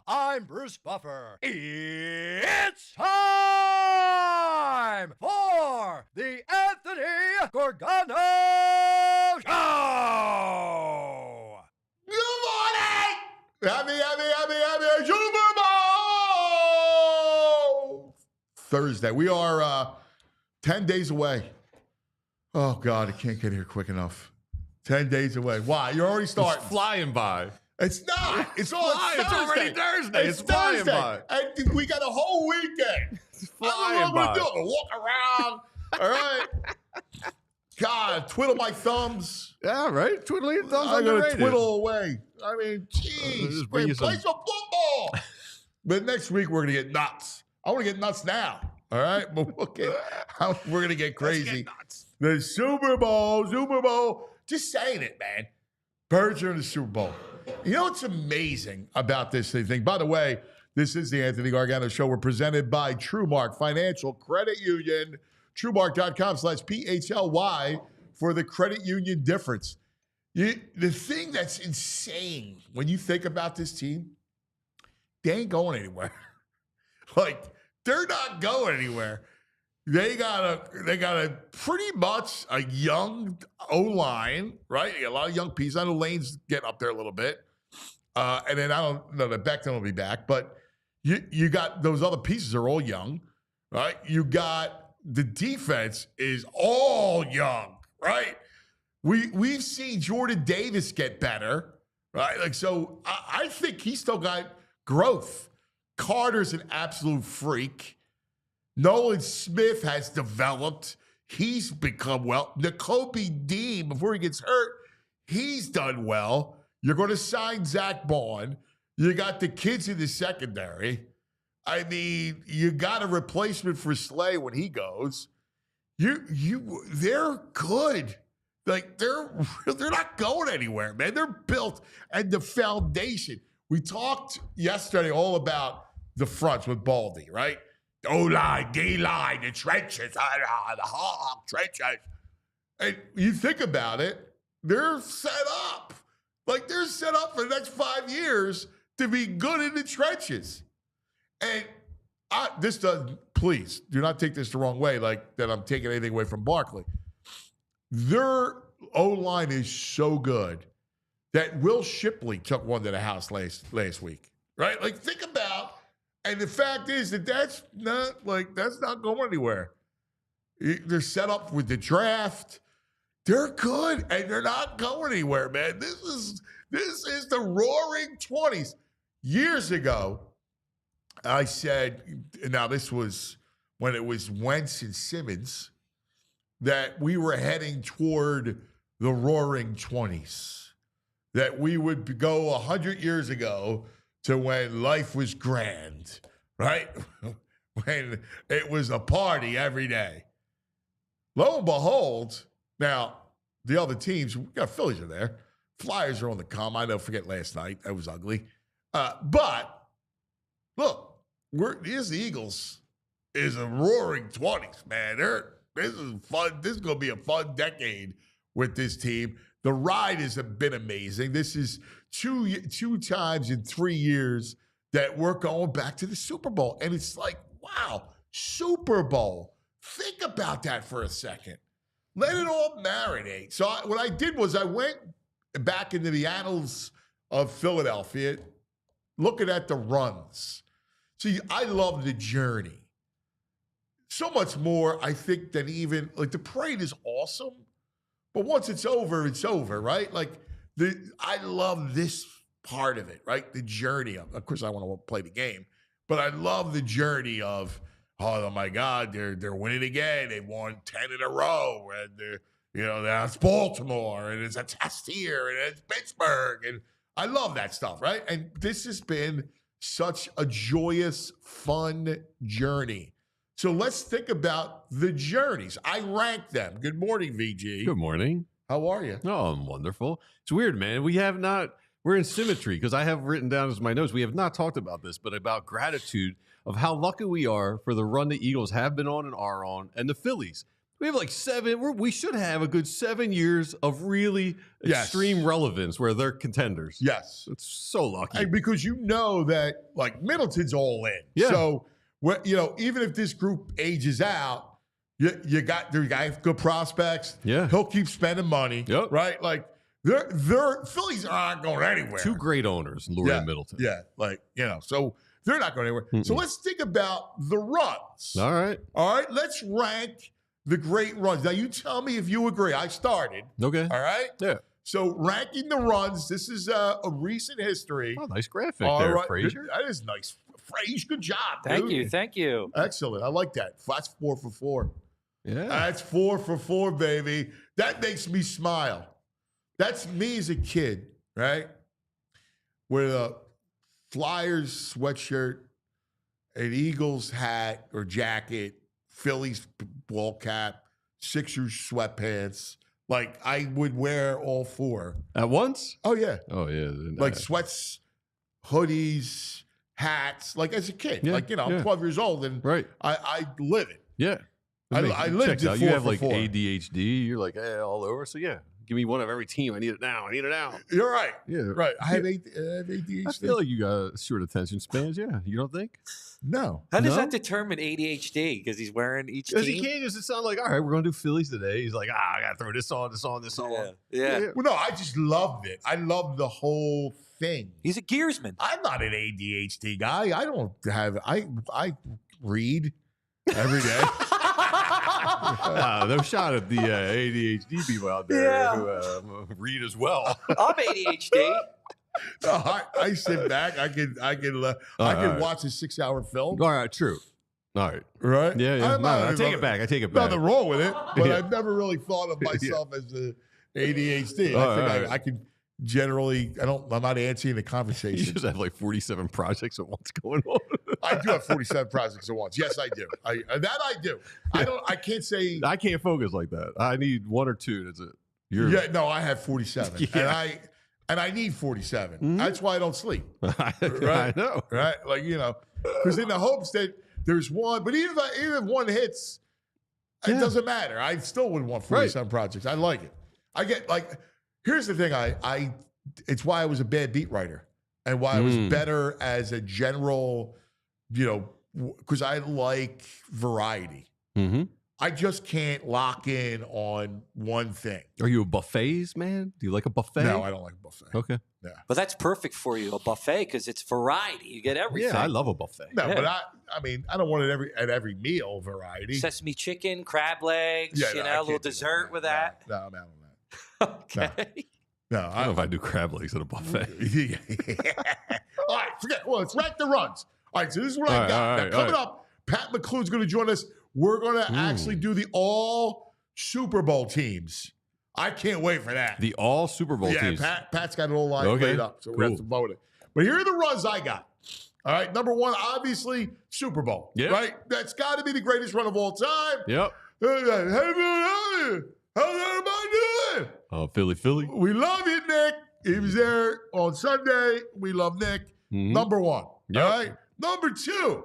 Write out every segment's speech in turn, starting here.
I'm Bruce Buffer. It's time for the Anthony Gorgano Show! Good morning! Happy Super Bowl! Thursday. We are 10 days away. Oh, God, I can't get here quick enough. 10 days away. Why? You're already starting. It's flying by. It's not. It's flying. It's already Thursday. It's flying by. And we got a whole weekend. It's flying by. I'm going to walk around. All right. God, twiddle my thumbs. Yeah, right. Twiddling your thumbs. I'm going to twiddle away. I mean, geez. Play some football. But next week, we're going to get nuts. I want to get nuts now. All right? But we're going to get crazy. Get nuts. The Super Bowl. Just saying it, man. Birds are in the Super Bowl. You know what's amazing about this thing? By the way, this is the Anthony Gargano Show. We're presented by TrueMark Financial Credit Union. TrueMark.com/PHLY for the credit union difference. The thing that's insane when you think about this team, they ain't going anywhere. Like, they're not going anywhere. They got a pretty much a young O-line, right? A lot of young pieces. I know Lane's getting up there a little bit. And then I don't know that Becton will be back, but you got those other pieces are all young, right? You got the defense is all young, right? We've seen Jordan Davis get better, right? Like, so I think he's still got growth. Carter's an absolute freak. Nolan Smith has developed. He's become well. Nakobe Dean, before he gets hurt, he's done well. You're going to sign Zach Bond. You got the kids in the secondary. I mean, you got a replacement for Slay when he goes. They're good. Like, they're not going anywhere, man. They're built, and the foundation. We talked yesterday all about the fronts with Baldy, right? O-line, D-line, the trenches, the hog trenches. And you think about it, they're set up. Like, they're set up for the next 5 years to be good in the trenches. And please, do not take this the wrong way, like that I'm taking anything away from Barkley. Their O-line is so good that Will Shipley took one to the house last week, right? Like, think about. And the fact is that's not going anywhere. They're set up with the draft. They're good, and they're not going anywhere, man. This is the roaring 20s. Years ago, I said, now this was when it was Wentz and Simmons, that we were heading toward the roaring 20s. That we would go 100 years ago to when life was grand, right? When it was a party every day. Lo and behold, now the other teams, we got Phillies are there. Flyers are on the come. I don't forget last night. That was ugly. But look, here's the Eagles is a roaring 20s, man. This is fun. This is going to be a fun decade with this team. The ride has been amazing. This is two times in 3 years that we're going back to the Super Bowl. And it's like, wow, Super Bowl. Think about that for a second. Let it all marinate. So what I did was I went back into the annals of Philadelphia, looking at the runs. See, I love the journey. So much more, I think, than even, like, the parade is awesome. But once it's over, right? Like, I love this part of it, right? The journey of course, I want to play the game, but I love the journey of, oh my God, they're winning again. They won 10 in a row, and that's Baltimore, and it's a test here, and it's Pittsburgh, and I love that stuff, right? And this has been such a joyous, fun journey. So let's think about the journeys. I rank them. Good morning, VG. Good morning. How are you? Oh, I'm wonderful. It's weird, man. We're in symmetry because I have written down as my notes. We have not talked about this, but about gratitude of how lucky we are for the run the Eagles have been on and are on, and the Phillies. We have like 7. We should have a good 7 years of really extreme relevance where they're contenders. Yes. It's so lucky. And because you know that, like, Middleton's all in. Yeah. So, even if this group ages out, you got good prospects. Yeah. He'll keep spending money. Yep. Right? Like, they're Phillies aren't going anywhere. 2 great owners, Lurie and Middleton. Yeah. So they're not going anywhere. So let's think about the runs. All right. Let's rank the great runs. Now, you tell me if you agree. I started. Okay. All right? Yeah. So ranking the runs, this is a recent history. Oh, nice graphic there, Frazier. That is nice. Frazier, good job, Thank you. Excellent. I like that. That's 4 for 4. Yeah. That's 4 for 4, baby. That makes me smile. That's me as a kid, right? With a Flyers sweatshirt, an Eagles hat or jacket, Phillies ball cap, Sixers sweatpants. Like, I would wear all 4. At once? Oh, yeah. Oh, yeah. Like sweats, hoodies, hats, like as a kid. Yeah, I'm 12 years old and I live it. Yeah. I lived it. You have like 4. ADHD. You're like, all over. So, yeah. Give me one of every team. I need it now. You're right. Yeah. Right. I have ADHD. I feel like you got short attention spans. Yeah. You don't think? No. How does that determine ADHD? Because he's wearing each team? Because he can't just sound like, all right, we're going to do Phillies today. He's like, I got to throw this on. Yeah. Well, no, I just loved it. I loved the whole thing. He's a gearsman. I'm not an ADHD guy. I don't have, I read every day. No shot at the ADHD people out there who read as well. I'm ADHD. No, I sit back. I can watch a 6-hour film. All right, true. All right. Right? Yeah. I take it back. Nothing wrong with it, but I've never really thought of myself as a ADHD. I think I can generally, I'm not answering the conversation. You just have like 47 projects at once going on. I do have 47 projects at once. Yes, I do. I do. I can't say. I can't focus like that. I need 1 or 2. That's it. I have 47. Yeah. And I need 47. Mm-hmm. That's why I don't sleep. Right? I know. Right? Like, because in the hopes that there's one, but even if one hits, it doesn't matter. I still would want 47 projects. I like it. I get here's the thing. It's why I was a bad beat writer and why I was better as a general, because I like variety. Mm-hmm. I just can't lock in on one thing. Are you a buffets man? Do you like a buffet? No, I don't like a buffet. Okay. Yeah. But that's perfect for you, a buffet, because it's variety. You get everything. Yeah, I love a buffet. No, but I don't want it at every meal variety. Sesame chicken, crab legs, a little dessert with that. No, I'm out on that. Okay. No, I don't know if I do crab legs at a buffet. All right, forget. Well, let's rank the runs. All right, so this is what I got. Now, coming up, Pat McLoon's going to join us. We're going to actually do the all Super Bowl teams. I can't wait for that. The all Super Bowl teams. Yeah, Pat's got it all lined laid up, so we're going to have to vote it. But here are the runs I got. All right, number 1, obviously, Super Bowl. Yep. Right? That's got to be the greatest run of all time. Yep. How's everybody doing? Oh, Philly. We love you, Nick. He was there on Sunday. We love Nick. Mm-hmm. Number 1. Yep. All right. Number 2,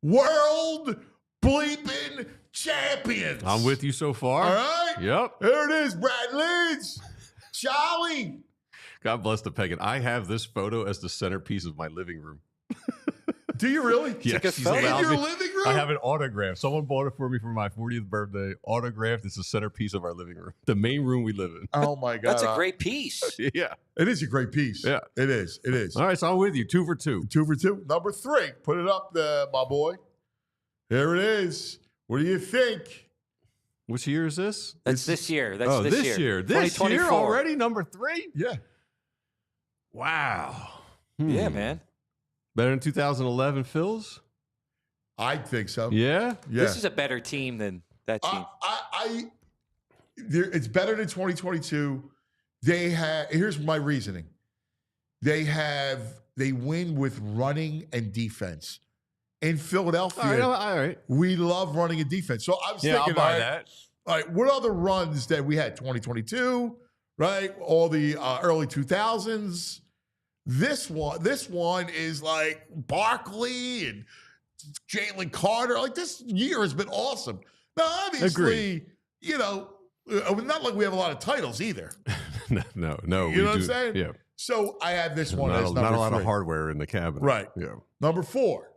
World Bleeping Champions. I'm with you so far. All right. Yep. There it is, Brad Lynch. Charlie. God bless the pagan. I have this photo as the centerpiece of my living room. Do you really? Yes, a she's photo. allowed In your me. living room? I have it autographed. Someone bought it for me for my 40th birthday. Autographed. It's the centerpiece of our living room. The main room we live in. Oh, my God. That's a great piece. Yeah. It is a great piece. Yeah. It is. It is. All right, so I'm with you. 2 for 2. 2 for 2. Number 3. Put it up there, my boy. Here it is. What do you think? Which year is this? That's this year. That's this year. This year already, number 3? Yeah. Wow. Yeah, man. Better than 2011 Phils? I think so. Yeah? This is a better team than that team. It's better than 2022. Here's my reasoning. They win with running and defense. In Philadelphia, all right. we love running and defense. So I was thinking, I'll buy that. All right, what other runs that we had? 2022, right? All the early 2000s. This one is like Barkley and Jalen Carter. Like, this year has been awesome. Now, obviously, not like we have a lot of titles either. No. You know what I'm saying? Yeah. So I have this one as number not a lot 3. of hardware in the cabinet. Right. Yeah. Number 4.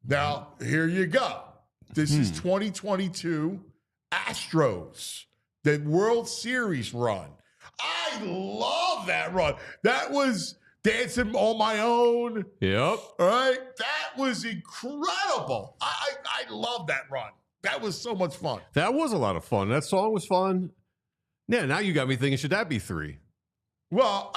Now, here you go. This is 2022 Astros, the World Series run. I love that run. That was dancing on my own. Yep. All right. That was incredible. I love that run. That was so much fun. That was a lot of fun. That song was fun. Yeah, now you got me thinking, should that be 3? Well,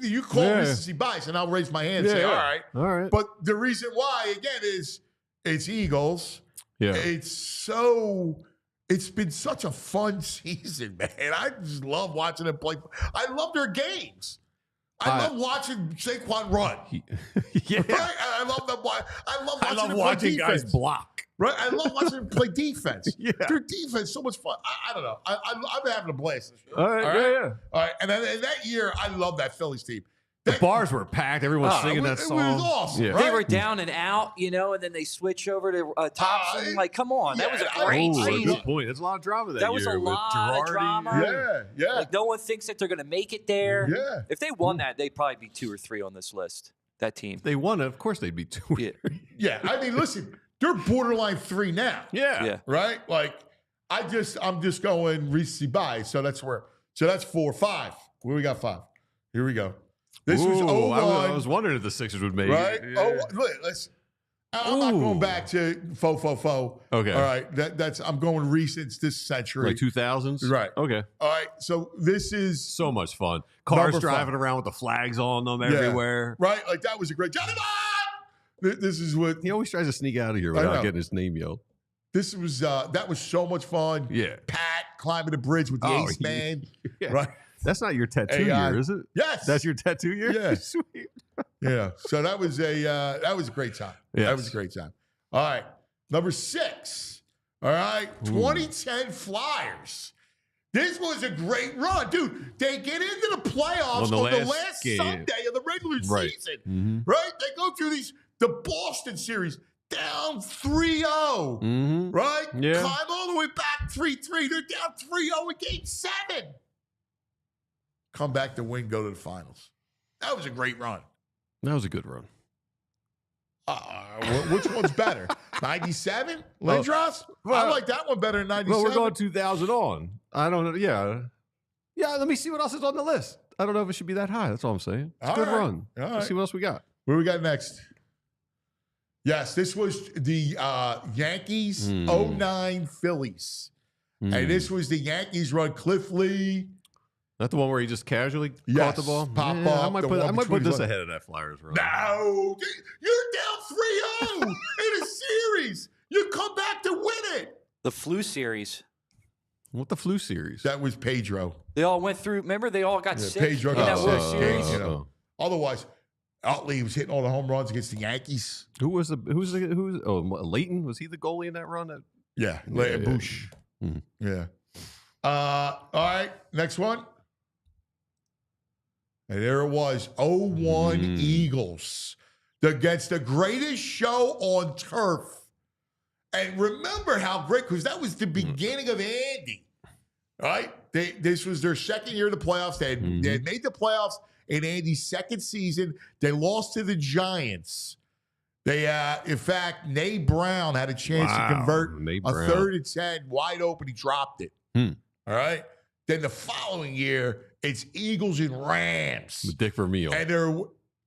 you call Mississippi Bias, and I'll raise my hand and say, all right. But the reason why, again, is it's Eagles. Yeah. It's been such a fun season, man. I just love watching them play. I love their games. I love watching Saquon run. Yeah. Right? I love them. I love watching guys block. Right? I love watching them play defense. Yeah. Their defense is so much fun. I don't know. I've been having a blast this year. All right. Yeah. All right. And then in that year, I love that Phillies team. The bars were packed. Everyone's singing that song. It was awesome. Yeah. Right? They were down and out, and then they switch over to Thompson. Come on. That was a great season. Good point. There's a lot of drama that That year. was a lot of drama. Yeah. Like, no one thinks that they're going to make it there. Yeah. If they won that, they'd probably be 2 or 3 on this list, that team. They won it. Of course they'd be 2. Yeah. Yeah. I mean, listen, they're borderline 3 now. Yeah. Right? Like, I'm just going recency bias. So that's 4, 5. Where we got 5? Here we go. This was 01. I was wondering if the Sixers would make right? it. Yeah. Look, listen. I'm not going back to faux. Okay. All right. I'm going recent this century. Like 2000s? Right. Okay. All right. So this is so much fun. Cars driving around with the flags on them everywhere. Right. Like, that was a great Johnny Bob! This is what he always tries to sneak out of here without getting his name yelled. This was that was so much fun. Yeah. Pat climbing the bridge with the ace man. Yeah. Right. That's not your tattoo year, is it? Yes. That's your tattoo year? Yeah. Sweet. Yeah. So that was a great time. Yes. That was a great time. All right. Number 6. All right. 2010 Flyers. This was a great run. Dude, they get into the playoffs on the last Sunday of the regular season. Mm-hmm. Right? They go through the Boston series down 3-0. Right? Yeah. Climb all the way back 3-3. They're down 3-0 in game 7. Come back to win, go to the finals. That was a great run. That was a good run. Which one's better? 97? Lindros? I like that one better than 97. Well, we're going 2000 on. I don't know. Yeah. Yeah, let me see what else is on the list. I don't know if it should be that high. That's all I'm saying. It's a good run. Let's see what else we got. What do we got next? Yes, this was the Yankees 09 Phillies. And this was the Yankees run. Cliff Lee. Not the one where he just casually caught the ball? Pop up. I might put this ahead of that Flyers run. No. You're down 3-0 in a series. You come back to win it. The flu series. What the flu series? That was Pedro. They all went through. Remember, they all got sick Pedro in got that World sick. Series. Otherwise, Utley was hitting all the home runs against the Yankees. Who's Leighton? Was he the goalie in that run? Yeah, Bush. Yeah. All right, next one. And there it was, 01 Eagles against the greatest show on turf. And remember how great, because that was the beginning of Andy, right? This was their second year of the playoffs. They had made the playoffs in Andy's second season. They lost to the Giants. They, in fact, Nate Brown had a chance to convert a 3rd and 10 wide open. He dropped it. All right. Then the following year, it's Eagles and Rams. With Dick Vermeil. And they're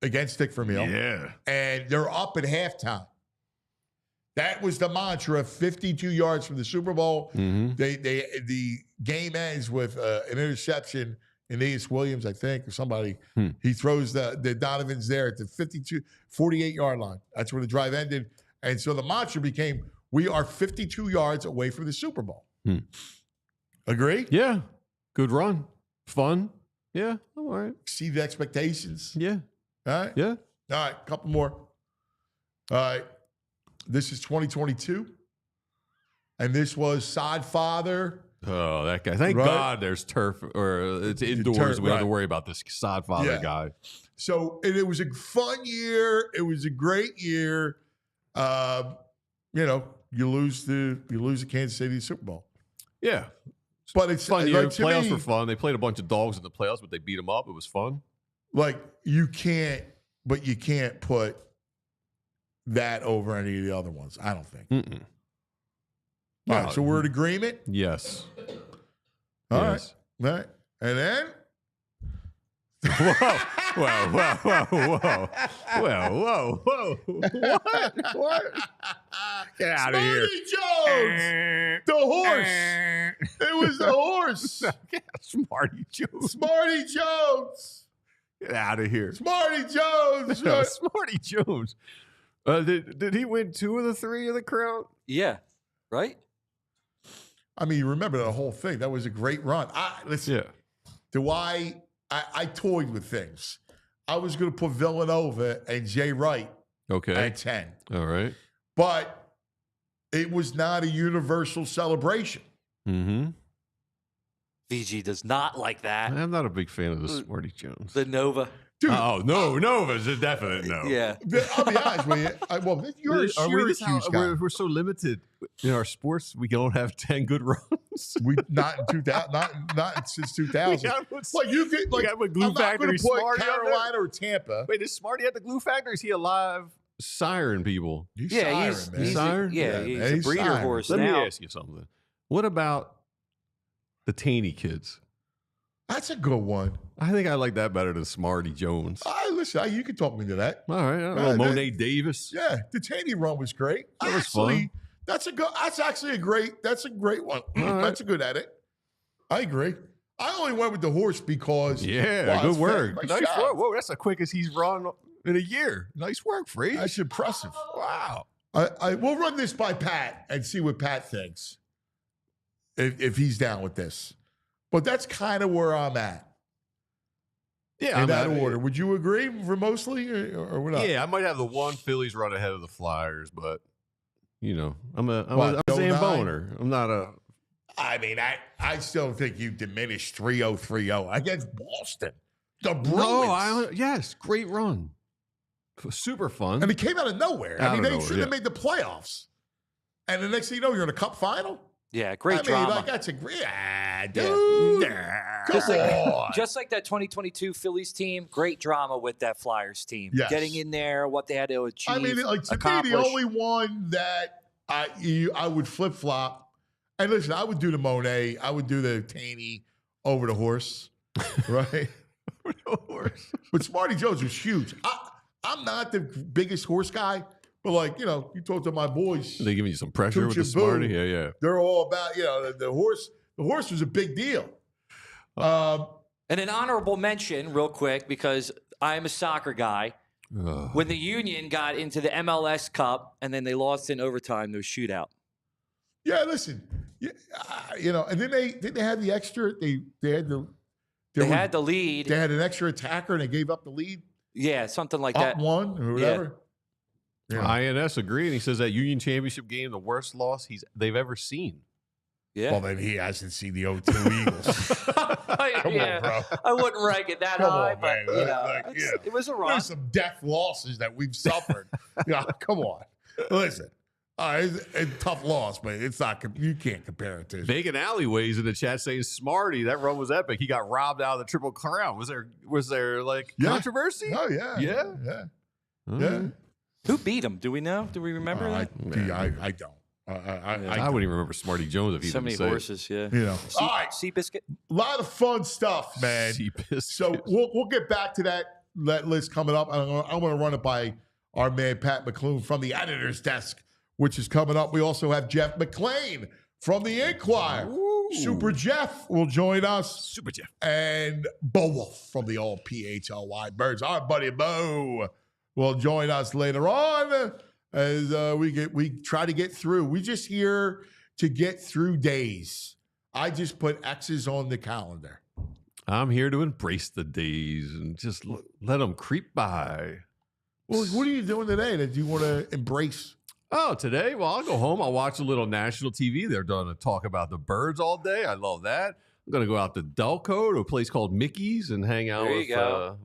against Dick Vermeil. Yeah. And they're up at halftime. That was the mantra. 52 yards from the Super Bowl. Mm-hmm. The game ends with an interception. Aeneas Williams, I think, or somebody. He throws the Donovan's there at the 48-yard line. That's where the drive ended. And so the mantra became, we are 52 yards away from the Super Bowl. Agree? Yeah. Good run. Fun. Yeah. All right. Exceed expectations. Yeah. All right? Yeah. All right. A couple more. All right. This is 2022. And this was Sod Father. Oh, that guy. Thank Right? God there's turf or it's indoors. Turf, We don't have to right. worry about this sod father Yeah. guy. So it was a fun year. It was a great year. You know, you lose the Kansas City Super Bowl. Yeah. But it's Fun year. like, to Playoffs me, were fun. They played a bunch of dogs in the playoffs, but they beat them up. It was fun. like you can't put that over any of the other ones. I don't think. Mm-mm. All No. right, so we're in agreement. Yes. All right. Yes. All right, and then Whoa. Whoa. What? Get out of here. Smarty Jones, the horse. It was the horse. Smarty Jones. Smarty Jones. Get out of here. Smarty Jones. No, Smarty Jones. Did he win 2 of the 3 of the crown? Yeah. Right? I mean, you remember the whole thing. That was a great run. Listen, Yeah. I toyed with things. I was going to put Villanova and Jay Wright Okay. at 10. All right. But it was not a universal celebration. Mm-hmm. VG does not like that. I'm not a big fan of the Smarty Jones. The Nova. Dude, Oh, no. Nova's a definite no. Yeah. I'll be honest with you. You're a Syracuse guy. We're so limited in our sports. We don't have 10 good runs. We not in 2000, not since 2000. Like you could, like, got with Glue I'm not going Factory to put Smarty out there. Carolina or Tampa. Wait, is Smarty at the Glue Factory? Is he alive? Siren people. He's Yeah, siren, man. he's Siren? yeah, Yeah, he's man, a he's breeder siren. horse Let now. me ask you something. What about the Taney kids? That's a good one. I think I like that better than Smarty Jones. Listen, you can talk me to that. All right. I don't know. that- Monet Davis. Yeah, the Taney run was great. That was fun. That's actually a great one. right. That's a good edit. I agree. I only went with the horse because Yeah, well, good it's work. nice Nice job. work. Whoa, that's the quickest he's run in a year. Nice work, Free. That's impressive. Wow. We'll run this by Pat and see what Pat thinks if he's down with this. But that's kind of where I'm at Yeah, in I'm that happy. order. Would you agree for mostly or what? Yeah, I might have the one Phillies run ahead of the Flyers, but you know, I'm a What, Sam 09? Boner. I'm not a. I mean, I still think you diminished 3-0 against Boston. The Bruins. Yes, great run, super fun. And it came out of nowhere. Out I mean, of they nowhere, should have yeah. made the playoffs. And the next thing you know, you're in a cup final. Yeah, great I mean, drama. like that's a great dude. Come on. Just like that 2022 Phillies team, great drama with that Flyers team. Yes. Getting in there, what they had to achieve. I mean, like to me, accomplish. the only one that I would flip flop. And listen, I would do the Monet. I would do the Taney over the horse, right? But Smarty Jones was huge. I'm not the biggest horse guy, but like you talk to my boys. They giving you some pressure with the Choo-choo-boo. Smarty. Yeah. They're all about the horse. The horse was a big deal. And an honorable mention, real quick, because I'm a soccer guy. When the Union got into the MLS Cup and then they lost in overtime, no shootout. Yeah, listen, and then they had the extra. They had the lead. They had an extra attacker and they gave up the lead. Yeah, something like Up that. one or whatever. Yeah. INS agreed, and he says that Union Championship game, the worst loss they've ever seen. Yeah. Well, then he hasn't seen the 0-2 Eagles. Come yeah. on, bro. I wouldn't rank it that Come high, on, but man. it was a run. There's some death losses that we've suffered. Come on. Listen. It's a tough loss, but it's not. You can't compare it to. Vacant alleyways in the chat saying Smarty, that run was epic. He got robbed out of the Triple Crown. Was there like controversy? Oh yeah, Yeah? yeah. All Yeah. right. Who beat him? Do we know? Do we remember that? I don't. I wouldn't even remember Smarty Jones if he So didn't many say it. horses, yeah. All right, Seabiscuit. a lot of fun stuff, man. Seabiscuit. So we'll get back to that list coming up. I'm going to run it by our man Pat McLoone from the editor's desk which is coming up. We also have Jeff McLane from the Inquirer. Ooh. Super Jeff will join us. Super Jeff. And Bo Wulf from the old PHLY Birds. Our buddy Bo will join us later on as we try to get through. We just here to get through days. I just put X's on the calendar. I'm here to embrace the days and just let them creep by. Well, what are you doing today that you want to embrace? Oh, today? Well, I'll go home. I'll watch a little national TV. They're going to talk about the birds all day. I love that. I'm going to go out to Delco to a place called Mickey's and hang out with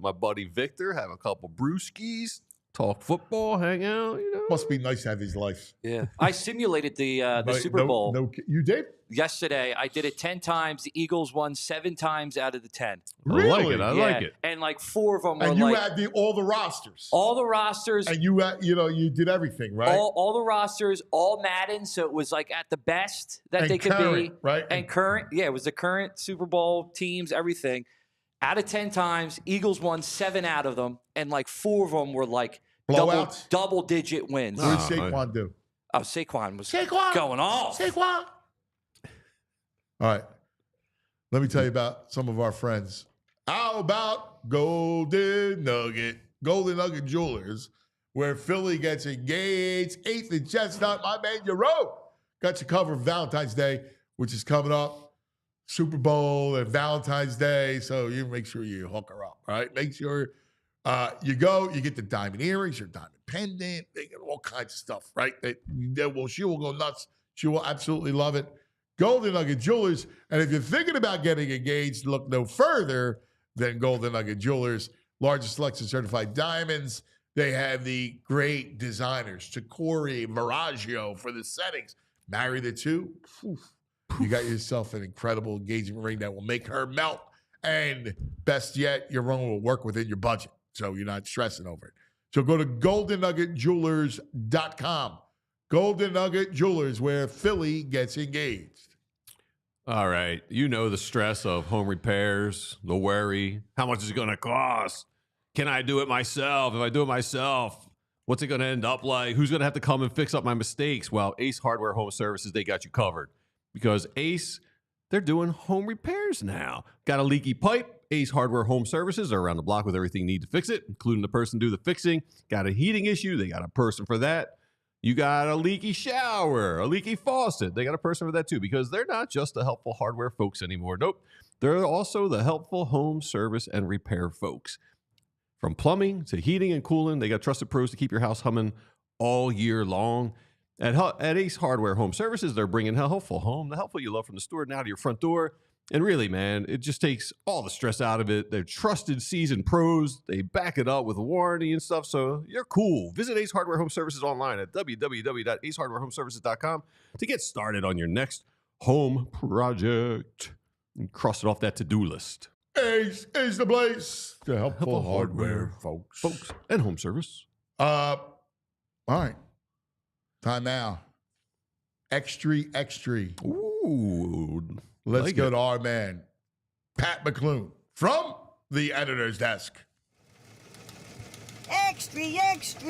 my buddy Victor, have a couple brewskis, talk football, hang out. Must be nice to have his life. Yeah. I simulated the Super Bowl. You did? Yesterday. I did it 10 times. The Eagles won 7 times out of the 10. Really? I like it. I like it. And like 4 of them were and you had all the rosters. All the rosters. And you did everything, right? All the rosters, all Madden. So it was like at the best that they could be. Right? And current. Yeah, it was the current Super Bowl teams, everything. Out of 10 times, Eagles won 7 out of them. And like 4 of them were like double-digit wins. What did Saquon do? Oh, Saquon was going off. Saquon. All right. Let me tell you about some of our friends. How about Golden Nugget Jewelers, where Philly gets engaged. 8th and Chestnut, my man, Euro. Got you covered Valentine's Day, which is coming up. Super Bowl and Valentine's Day. So you make sure you hook her up, right? Make sure you go, you get the diamond earrings, your diamond pendant. They get all kinds of stuff, right? She will go nuts. She will absolutely love it. Golden Nugget Jewelers. And if you're thinking about getting engaged, look no further than Golden Nugget Jewelers. Largest selection of certified diamonds. They have the great designers, Chikori, Miraggio for the settings. Marry the two. You got yourself an incredible engagement ring that will make her melt. And best yet, your ring will work within your budget. So you're not stressing over it. So go to goldennuggetjewelers.com. Golden Nugget Jewelers, where Philly gets engaged. All right. You know the stress of home repairs, the worry. How much is it going to cost? Can I do it myself? If I do it myself, what's it going to end up like? Who's going to have to come and fix up my mistakes? Well, Ace Hardware Home Services, they got you covered. Because Ace, they're doing home repairs now. Got a leaky pipe? Ace Hardware Home Services are around the block with everything you need to fix it, including the person to do the fixing. Got a heating issue? They got a person for that. You got a leaky shower, a leaky faucet. They got a person for that too, because they're not just the helpful hardware folks anymore. Nope. They're also the helpful home service and repair folks. From plumbing to heating and cooling, they got trusted pros to keep your house humming all year long. At Ace Hardware Home Services, they're bringing helpful home, the helpful you love from the store now to your front door. And really, man, it just takes all the stress out of it. They're trusted, seasoned pros. They back it up with a warranty and stuff, so you're cool. Visit Ace Hardware Home Services online at www.acehardwarehomeservices.com to get started on your next home project and cross it off that to-do list. Ace is the place. The helpful hardware, folks. And home service. All right. Time now. Extra. Ooh. Let's go to our man, Pat McLoone, from the editor's desk. Extra,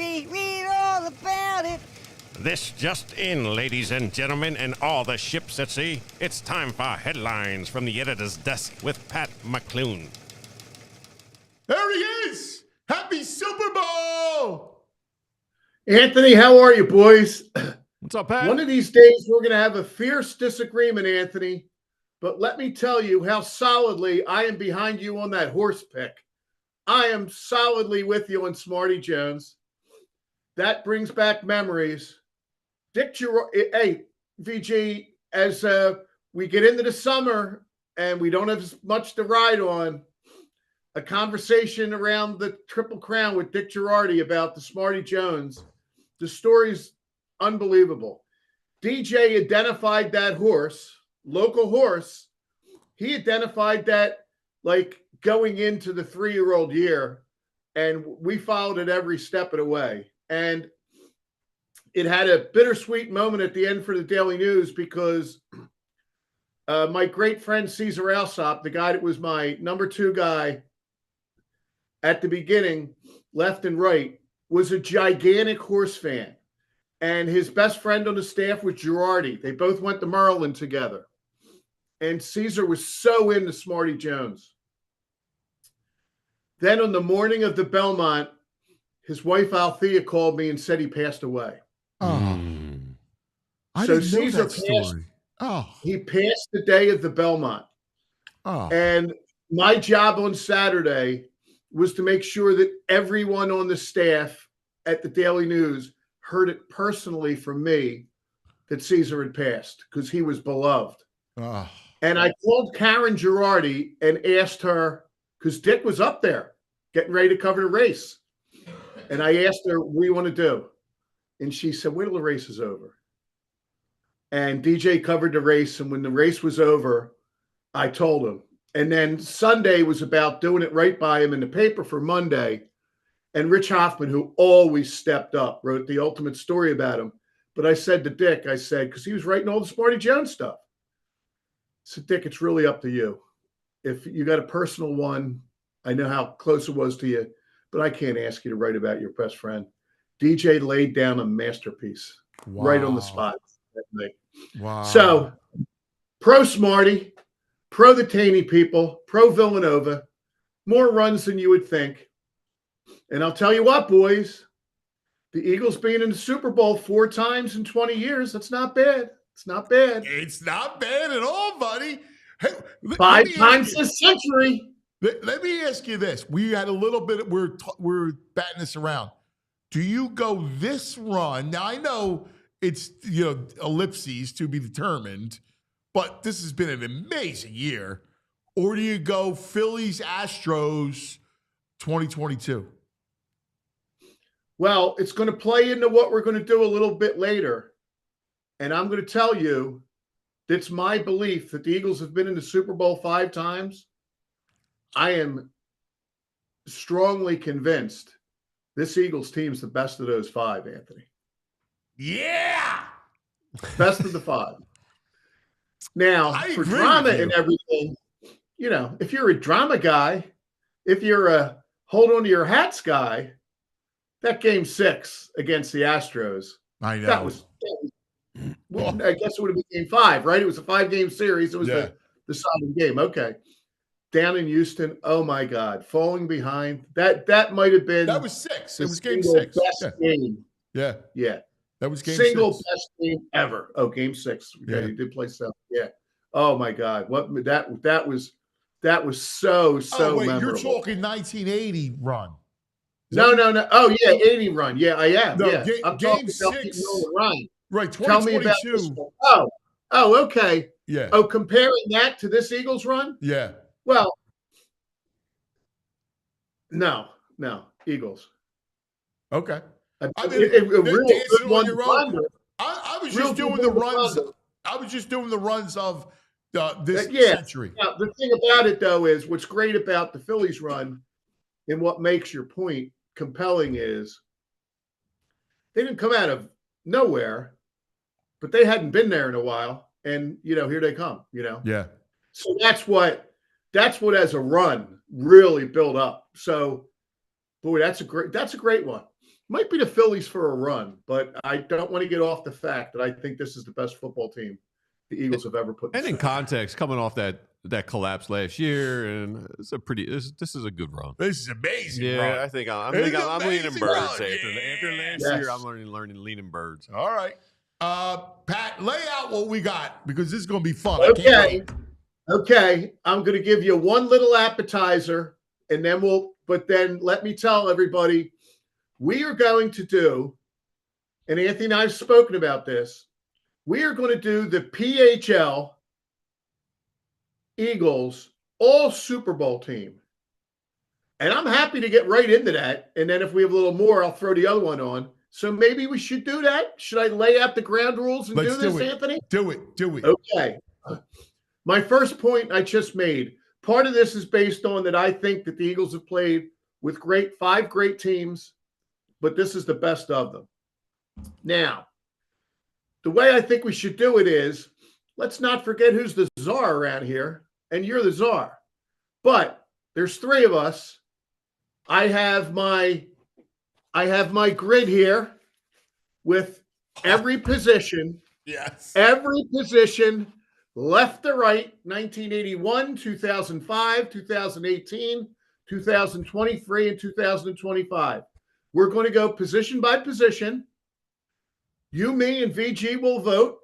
read all about it. This just in, ladies and gentlemen, and all the ships at sea. It's time for headlines from the editor's desk with Pat McLoone. There he is! Happy Super Bowl! Anthony, how are you, boys? What's up, Pat? One of these days, we're going to have a fierce disagreement, Anthony. But let me tell you how solidly I am behind you on that horse pick. I am solidly with you on Smarty Jones. That brings back memories. Hey, VG, as we get into the summer and we don't have as much to ride on, a conversation around the Triple Crown with Dick Girardi about the Smarty Jones. The story's unbelievable. DJ identified that horse. Local horse, he identified that like going into the 3-year-old year, and we followed it every step of the way. And it had a bittersweet moment at the end for the Daily News because my great friend Cesar Alsop, the guy that was my number 2 guy at the beginning, left and right, was a gigantic horse fan. and his best friend on the staff was Girardi. They both went to Maryland together. And Caesar was so into Smarty Jones. Then on the morning of the Belmont, his wife Althea called me and said he passed away. Oh. I So didn't know Caesar that story. He passed the day of the Belmont. Oh. And my job on Saturday was to make sure that everyone on the staff at the Daily News heard it personally from me that Caesar had passed because he was beloved. Oh. And I called Karen Girardi and asked her, because Dick was up there getting ready to cover the race. And I asked her, what do you want to do? And she said, wait till the race is over. And DJ covered the race. And when the race was over, I told him. And then Sunday was about doing it right by him in the paper for Monday. And Rich Hoffman, who always stepped up, wrote the ultimate story about him. But I said to Dick, I said, because he was writing all the Smarty Jones stuff. I said, Dick, it's really up to you. If you got a personal one, I know how close it was to you, but I can't ask you to write about your best friend. DJ laid down a masterpiece right on the spot that night. Wow. So, pro Smarty, pro the Taney people, pro Villanova, more runs than you would think. And I'll tell you what, boys, the Eagles being in the Super Bowl 4 times in 20 years, that's not bad. It's not bad. It's not bad at all, buddy. Hey, 5 times this century. Let me ask you this. We had a little bit, we're batting this around. Do you go this run? Now, I know it's, ellipses to be determined, but this has been an amazing year. Or do you go Phillies, Astros 2022? Well, it's going to play into what we're going to do a little bit later. And I'm going to tell you, it's my belief that the Eagles have been in the Super Bowl 5 times. I am strongly convinced this Eagles team's the best of those 5, Anthony. Yeah! Best of the 5. Now, for drama and everything, if you're a drama guy, if you're a hold on to your hats guy, that game 6 against the Astros, I know. That was I guess it would have been game 5, right? It was a 5-game series. It was the deciding game. Okay. Down in Houston, oh my God, falling behind. That might have been. That was 6. It was game 6. Best game. Yeah. Yeah. That was game single 6. Best game ever. Oh, game 6. Okay, Yeah. he did play 7. Yeah. Oh my God. What that was so Oh, wait, memorable. you're talking 1980 run. No. Oh yeah, 80 run. Yeah, I am. No, yeah. I'm game talking 6. about the run. Right, Tell me about 2022. this one. Oh, okay. Yeah. Oh, comparing that to this Eagles run? Yeah. Well, no, Eagles. Okay. I mean, a real good one. I was just doing the runs. I was just doing the runs of this century. Now, the thing about it, though, is what's great about the Phillies run and what makes your point compelling is they didn't come out of nowhere, but they hadn't been there in a while. And, here they come, Yeah. So that's what as a run really built up. So, boy, that's a great one. Might be the Phillies for a run, but I don't want to get off the fact that I think this is the best football team the Eagles have ever put. And in context, coming off that collapse last year, and this is a good run. This is amazing. Yeah, run. I think I'm It's leaning amazing birds run. after last Yes. year. I'm leaning birds. All right. Pat, lay out what we got because this is going to be fun. I can't wait. Okay. I'm going to give you one little appetizer, and then but then let me tell everybody, we are going to do, and Anthony and I have spoken about this, we are going to do the PHL Eagles all Super Bowl team. And I'm happy to get right into that. And then if we have a little more, I'll throw the other one on. So maybe we should do that. Should I lay out the ground rules and Let's do this, do it. Anthony? Do it. Okay. My first point I just made, part of this is based on that I think that the Eagles have played with 5 great teams, but this is the best of them. Now, the way I think we should do it is, let's not forget who's the czar around here, and you're the czar. But there's 3 of us. I have my grid here with every position, left to right, 1981, 2005, 2018, 2023, and 2025. We're going to go position by position. You, me, and VG will vote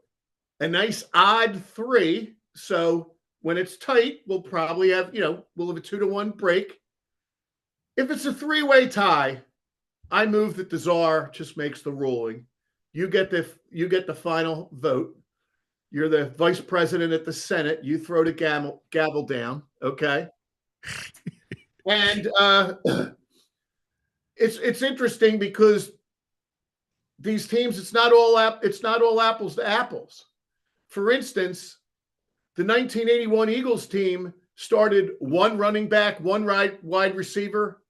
a nice odd 3. So when it's tight, we'll probably have, we'll have a 2-1 break. If it's a 3-way tie, I move that the czar just makes the ruling. You get the final vote. You're the vice president at the Senate. You throw the gavel down, okay? And it's interesting because these teams, it's not all apples to apples. For instance, the 1981 Eagles team started 1 running back, 1 wide receiver,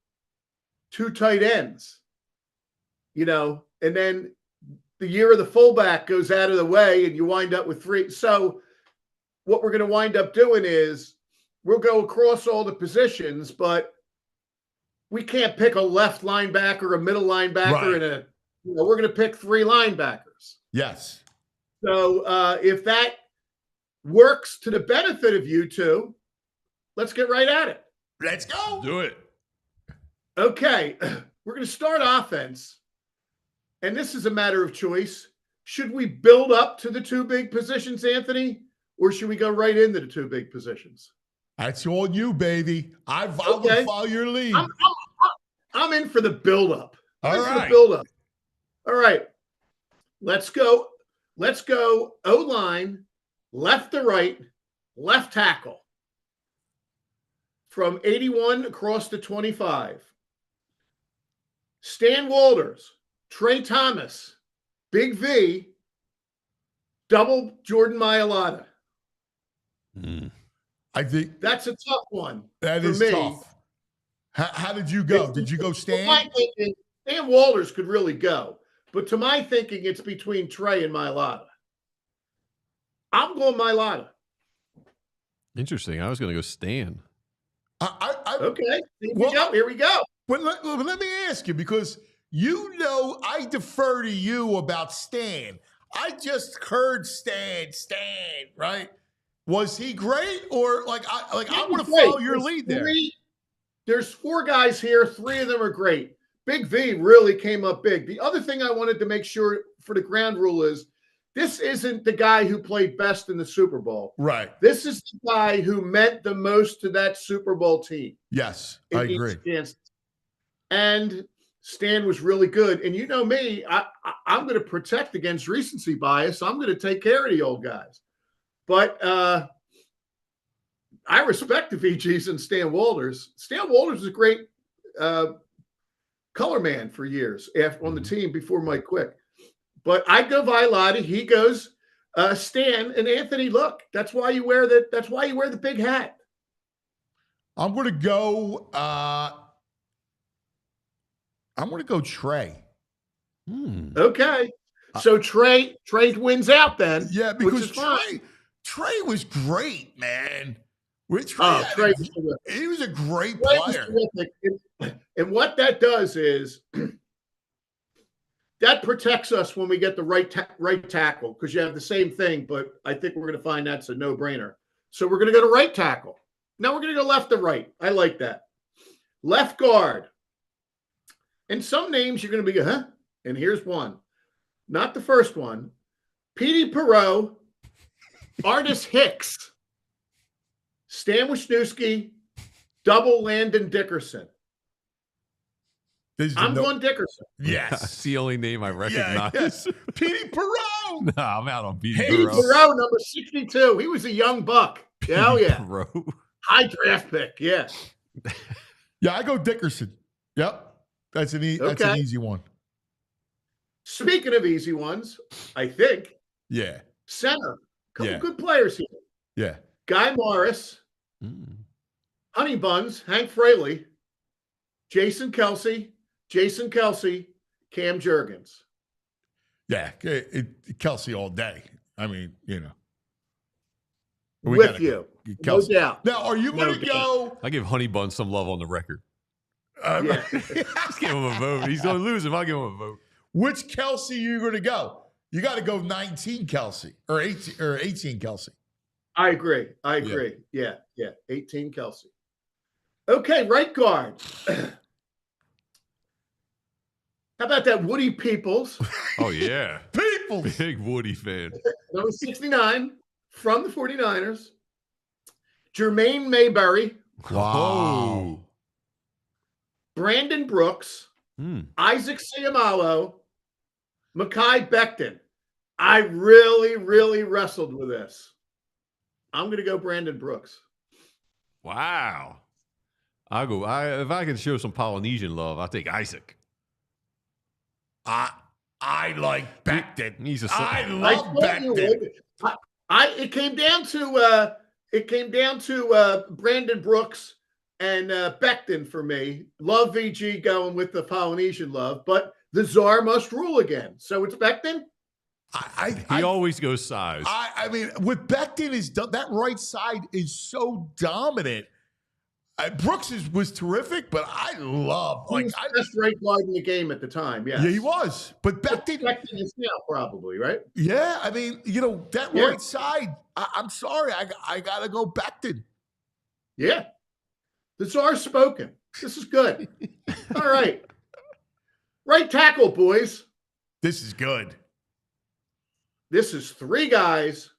2 tight ends. And then the year of the fullback goes out of the way and you wind up with 3. So what we're going to wind up doing is we'll go across all the positions, but we can't pick a left linebacker, a middle linebacker, and we're going to pick 3 linebackers. Yes. So if that works to the benefit of you two, let's get right at it. Let's go. Do it. Okay. We're going to start offense. And this is a matter of choice. Should we build up to the 2 big positions, Anthony, or should we go right into the 2 big positions? That's all you, baby. I will follow your lead. I'm in for the build-up. All right. All right. Let's go O-line, left to right, left tackle. From 81 across to 25. Stan Walters, Trey Thomas, Big V, double Jordan Mailata. I think that's a tough one. That is tough. How did you go? Did you go Stan? My thinking, Stan Walters could really go, but to my thinking, it's between Trey and Mailata. I'm going Mailata. Interesting. I was going to go Stan. Okay. Here we go. But let me ask you, because I defer to you about Stan. I just heard Stan, right? Was he great, or I want to follow your lead there? There's 4 guys here. 3 of them are great. Big V really came up big. The other thing I wanted to make sure for the ground rule is this isn't the guy who played best in the Super Bowl. Right. This is the guy who meant the most to that Super Bowl team. Yes, I agree. And Stan was really good. And you know me, I'm going to protect against recency bias. I'm going to take care of the old guys. But I respect the VGs and Stan Walters. Stan Walters was a great color man for years on the team before Mike Quick. But I go Mailata. He goes Stan. And Anthony, look, that's why you wear the big hat. I'm going to go. I'm going to go Trey. Okay. So Trey wins out then. Yeah, because Trey was great, man. Trey he was a great player. And what that does is that protects us when we get the right tackle, because you have the same thing, but I think we're going to find that's a no-brainer. So we're going to go to right tackle. Now we're going to go left to right. I like that. Left guard. And some names you're going to be, huh? And here's one. Not the first one. Petey Perot, Artis Hicks, Stan Wisniewski, double Landon Dickerson. I'm going Dickerson. Yes. That's the only name I recognize. Yes. Petey Perot. No, I'm out on Petey Perot, number 62. He was a young buck. Hell yeah. Perot. High draft pick. Yeah. Yeah, I go Dickerson. Yep. That's an easy one. Speaking of easy ones, I think. Yeah. Center. Couple good players here. Yeah. Guy Morris. Honey Buns. Hank Fraley. Jason Kelsey, Cam Jergans. Yeah. Kelsey all day. I mean, With you. No doubt. Now, are you going to go? I give Honey Bun some love on the record. Yeah. Just give him a vote. He's going to lose him. I'll give him a vote. Which Kelsey are you going to go? You got to go 19 Kelsey or 18 Kelsey. I agree. Yeah. 18 Kelsey. Okay, right guard. How about that Woody Peoples? Oh, yeah. People. Big Woody fan. Number 69 from the 49ers. Jermaine Mayberry. Wow. Brandon Brooks. Isaac Seumalo. Mekhi Becton. I really, really wrestled with this. I'm going to go Brandon Brooks. Wow. If I can show some Polynesian love, I'll take Isaac. I like Becton. I I love told you, Becton. it came down to Brandon Brooks and Becton for me. Love VG going with the Polynesian love, but the czar must rule again. So it's Becton. He always goes size. I mean, with Becton that right side is so dominant. Brooks was terrific, but I love He was the best right guard in the game at the time. Yes. Yeah, he was. But Becton is now probably right. Yeah, I mean, that right side. I'm sorry, I gotta go Becton. Yeah, the czar's spoken. This is good. All right, right tackle, boys. This is good. This is three guys,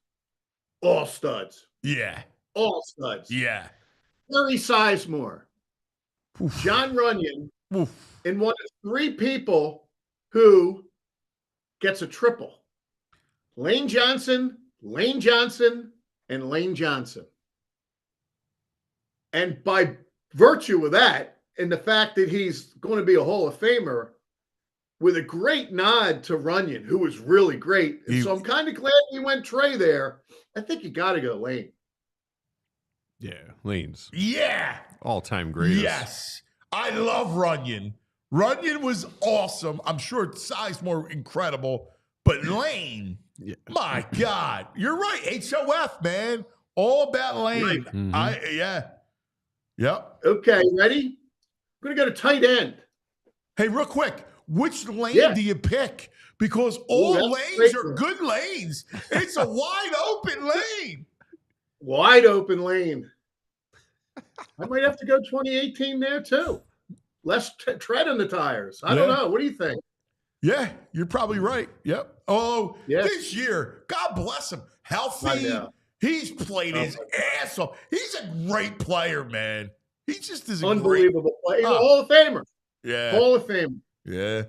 all studs. Yeah. All studs. Yeah. Larry Sizemore, John Runyon, and one of three people who gets a triple. Lane Johnson, and Lane Johnson. And by virtue of that, and the fact that he's going to be a Hall of Famer, with a great nod to Runyon, who was really great. And so I'm kind of glad we went Trey there. I think you got to go Lane. Yeah, Lane's. Yeah. All-time greatest. Yes. I love Runyon. Runyon was awesome. I'm sure Sizemore incredible. But Lane, my God. You're right. HOF, man. All about Lane. Right. Mm-hmm. Yep. Okay, ready? I'm going to go to tight end. Hey, real quick. Which lane do you pick? Because all lanes are good lanes. It's a wide open lane. Wide open lane. I might have to go 2018 there too. Less tread on the tires. I don't know. What do you think? Yeah, you're probably right. Yep. Oh, this year, God bless him. Healthy. He's played his ass off. He's a great player, man. He just is unbelievable player. He's a Hall of Famer. Yeah. Hall of Famer. Yeah.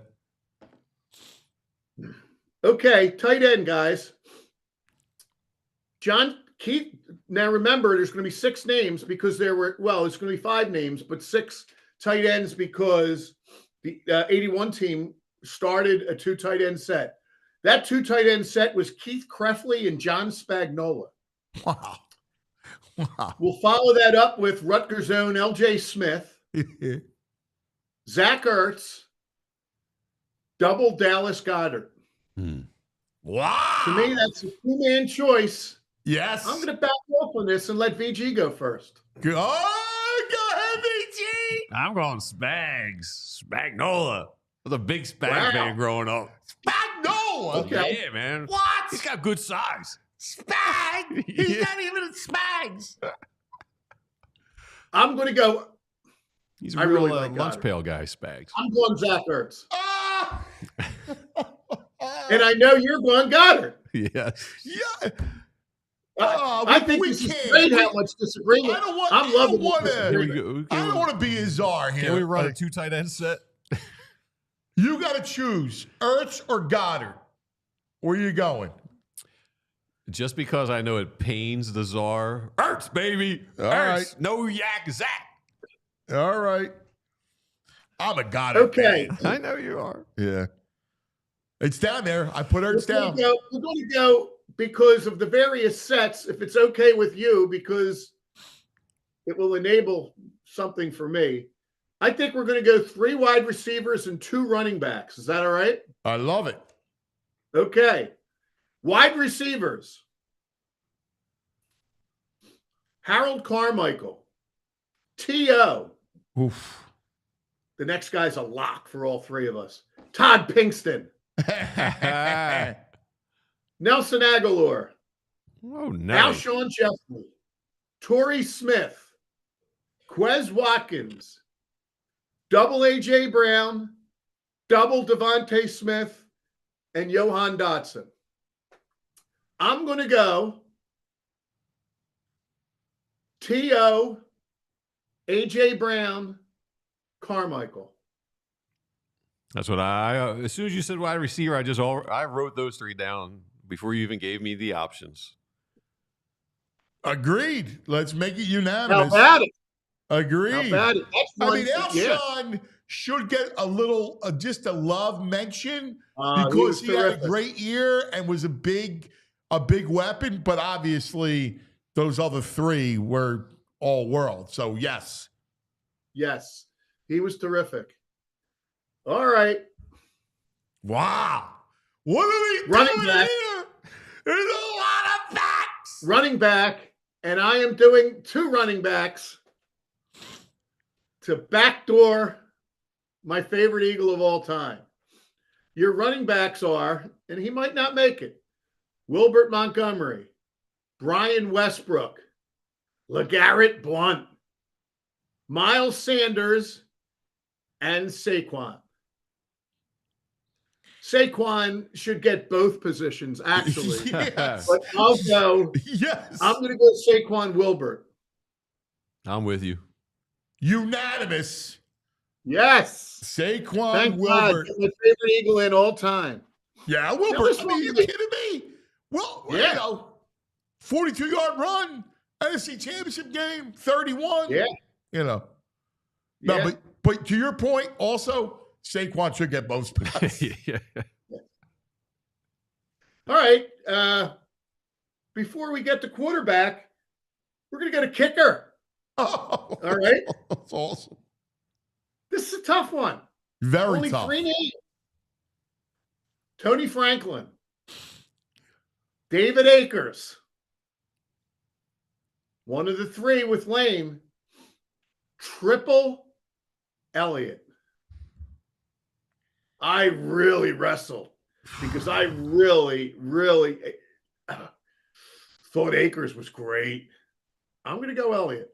Okay, tight end, guys. John Keith. Now remember, there's going to be 6 names because it's going to be 5 names, but 6 tight ends because the 81 team started a 2 tight end set. That 2 tight end set was Keith Krefley and John Spagnola. Wow. We'll follow that up with Rutgers' own L.J. Smith, Zach Ertz, double Dallas Goedert. Wow. To me, that's a 2-man choice. Yes. I'm going to back off on this and let VG go first. Go ahead, VG. I'm going Spags. Spagnola. I was a big Spag fan growing up. Spagnola? Okay. Yeah, man. What? He's got good size. Spag? He's not even a Spags. I'm going to go. He's a real lunch pail guy, Spags. I'm going Zach Ertz. And I know you're going Goddard. Yes. Yeah. I think this is great how much disagreement. I don't want to be a czar here. Can we run a 2 tight end set? You got to choose Ertz or Goddard. Where are you going? Just because I know it pains the czar. Ertz, baby. All Ertz. right. No yak Zach. All right. I'm a Goddard fan. I know you are. Yeah. It's down there. I put Ertz down. We're going to go because of the various sets, if it's okay with you, because it will enable something for me. I think we're going to go 3 wide receivers and 2 running backs. Is that all right? I love it. Okay. Wide receivers. Harold Carmichael. T.O. Oof. The next guy's a lock for all 3 of us. Todd Pinkston. Nelson Aguilar, Oh, nice. Alshon Jeffrey, Torrey Smith, Quez Watkins, double A.J. Brown, double Devontae Smith, and Johan Dotson. I'm going to go T.O., A.J. Brown, Carmichael. That's what as soon as you said wide receiver, I wrote those three down before you even gave me the options. Agreed. Let's make it How unanimous. about it? Agreed. How about it? That's I one, mean, Alshon should get a little, just a love mention because he had a great year and was a big weapon. But obviously, those other three were all world. So yes, he was terrific. All right, wow. What are we running doing back here? There's a lot of backs. Running back, and I am doing two running backs to backdoor my favorite Eagle of all time. Your running backs are, and he might not make it, Wilbert Montgomery, Brian Westbrook, LeGarrette Blount, Miles Sanders, and Saquon. Saquon should get both positions, actually. Yes. But I'll go. Yes. I'm going to go Saquon Wilbert. I'm with you. Unanimous. Yes. Saquon Thank Wilbert. God. My favorite Eagle in all time. Yeah, Now, Wilbert. this I mean, one- you kidding me? Well, Yeah. you know, 42-yard run, NFC Championship game, 31. Yeah. You know. No, Yeah. but to your point, also, Saquon should get both spots. Yeah. All right. Before we get to quarterback, we're going to get a kicker. Oh, All right. that's awesome. This is a tough one. Very Only tough. 3 names. Tony Franklin, David Akers, one of the three with Lane, Triple Elliott. I really wrestled because I really thought Akers was great. I'm going to go Elliott.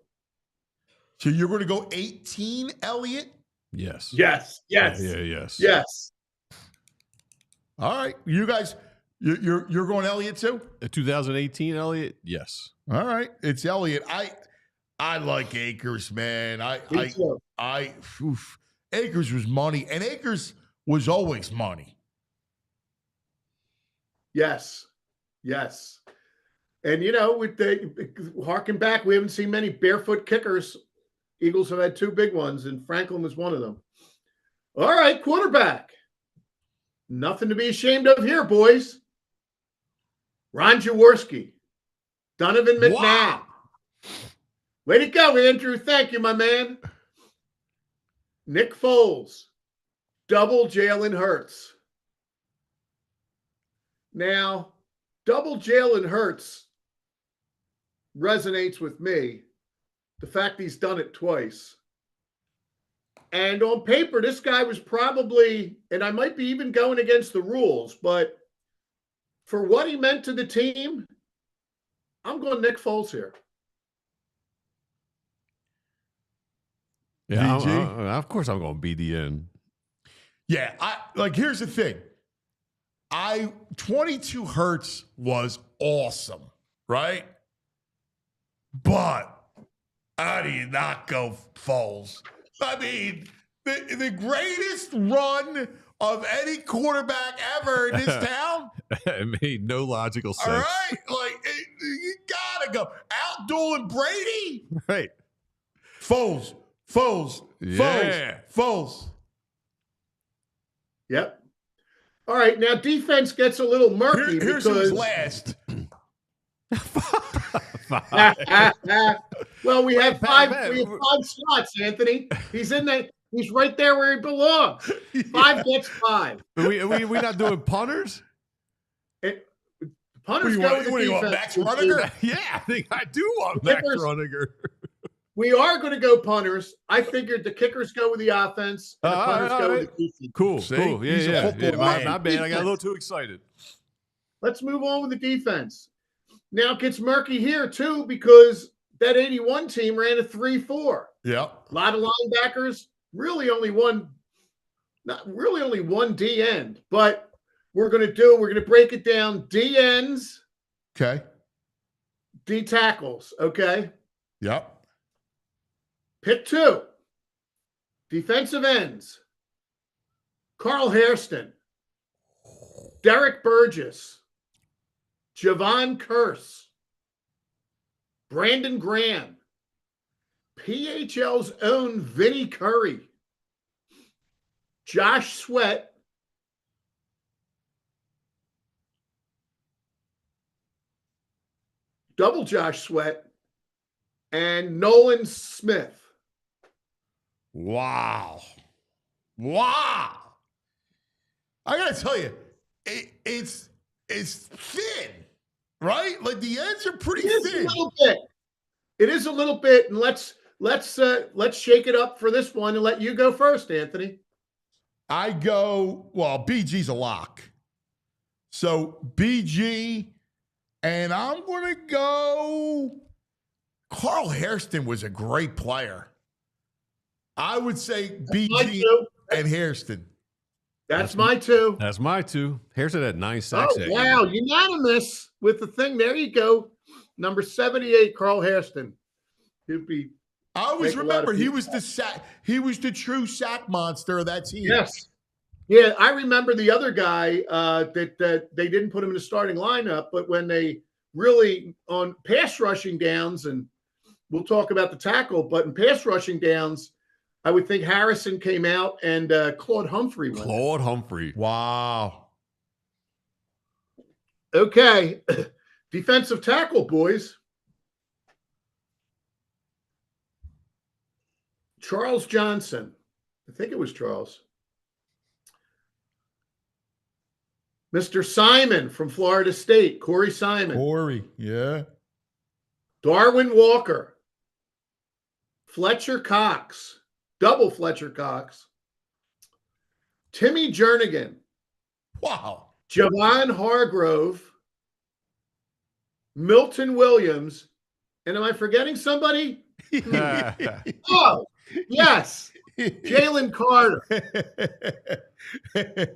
So you're going to go 18, Elliott? Yes. Yes. Yes. All right. You guys, you're going Elliott too? 2018 Elliott? Yes. All right. It's Elliott. I like Akers, man. Akers was money, and Akers was always money. Yes. And, you know, with harken back, we haven't seen many barefoot kickers. Eagles have had 2 big ones, and Franklin was one of them. All right, quarterback. Nothing to be ashamed of here, boys. Ron Jaworski, Donovan McNabb. Wow. Way to go, Andrew. Thank you, my man. Nick Foles, double Jalen Hurts. Now, double Jalen Hurts resonates with me. The fact he's done it twice. And on paper, this guy was probably, and I might be even going against the rules, but for what he meant to the team, I'm going Nick Foles here. Yeah. VG? Of course, I'm going BDN. Yeah. Here's the thing. 22 Hurts was awesome, right? But how do you not go Foles? I mean, the greatest run of any quarterback ever in this town. It made no logical sense. All right? You got to go. Outdueling Brady? Right. Foles. Yeah. Foles. Yep. All right. Now, defense gets a little murky Here's because who's last. well, we have five. man. We have 5 slots, Anthony. He's in there. He's right there where he belongs. 5 gets 5. We not doing punters? Punters What go with do you the want, defense. Max Runniger? Yeah, I think I do want Max Kickers- Runniger. We are going to go punters. I figured the kickers go with the offense and the punters go with the defense. Cool. See? Cool. He's a Yeah. football My man. bad. I got a little too excited. Let's move on with the defense. Now it gets murky here too because that 81 team ran a 3-4. Yep. A lot of linebackers, really only one D end, but we're going to break it down. D ends, Okay. D tackles, okay? Yep. Pick 2. Defensive ends. Carl Hairston, Derek Burgess, Javon Curse, Brandon Graham, PHL's own Vinny Curry, Josh Sweat, double Josh Sweat, and Nolan Smith. Wow. Wow. I got to tell you, it's thin, right? Like the ends are pretty It is thin. a little bit. It is a little bit, and let's shake it up for this one and let you go first, Anthony. I go, well, BG's a lock. So BG, and I'm going to go, Carl Hairston was a great player. I would say BG and Hairston. That's my 2. That's my 2. Hairston had 9 sacks. Oh, wow. Unanimous with the thing. There you go. Number 78, Carl Hairston. He'd be. I always remember he was the true sack monster of that team. Yes. Yeah, I remember the other guy that they didn't put him in the starting lineup, but when they really on pass rushing downs, and we'll talk about the tackle, but in pass rushing downs, I would think Harrison came out and Claude Humphrey went. Claude Humphrey. Wow. Okay. Defensive tackle, boys. Charles Johnson. I think it was Charles. Mr. Simon from Florida State, Corey Simon. Corey, yeah. Darwin Walker. Fletcher Cox. Double Fletcher Cox. Timmy Jernigan. Wow. Javon Hargrove. Milton Williams. And am I forgetting somebody? Oh, yes. Jalen Carter. Look at me.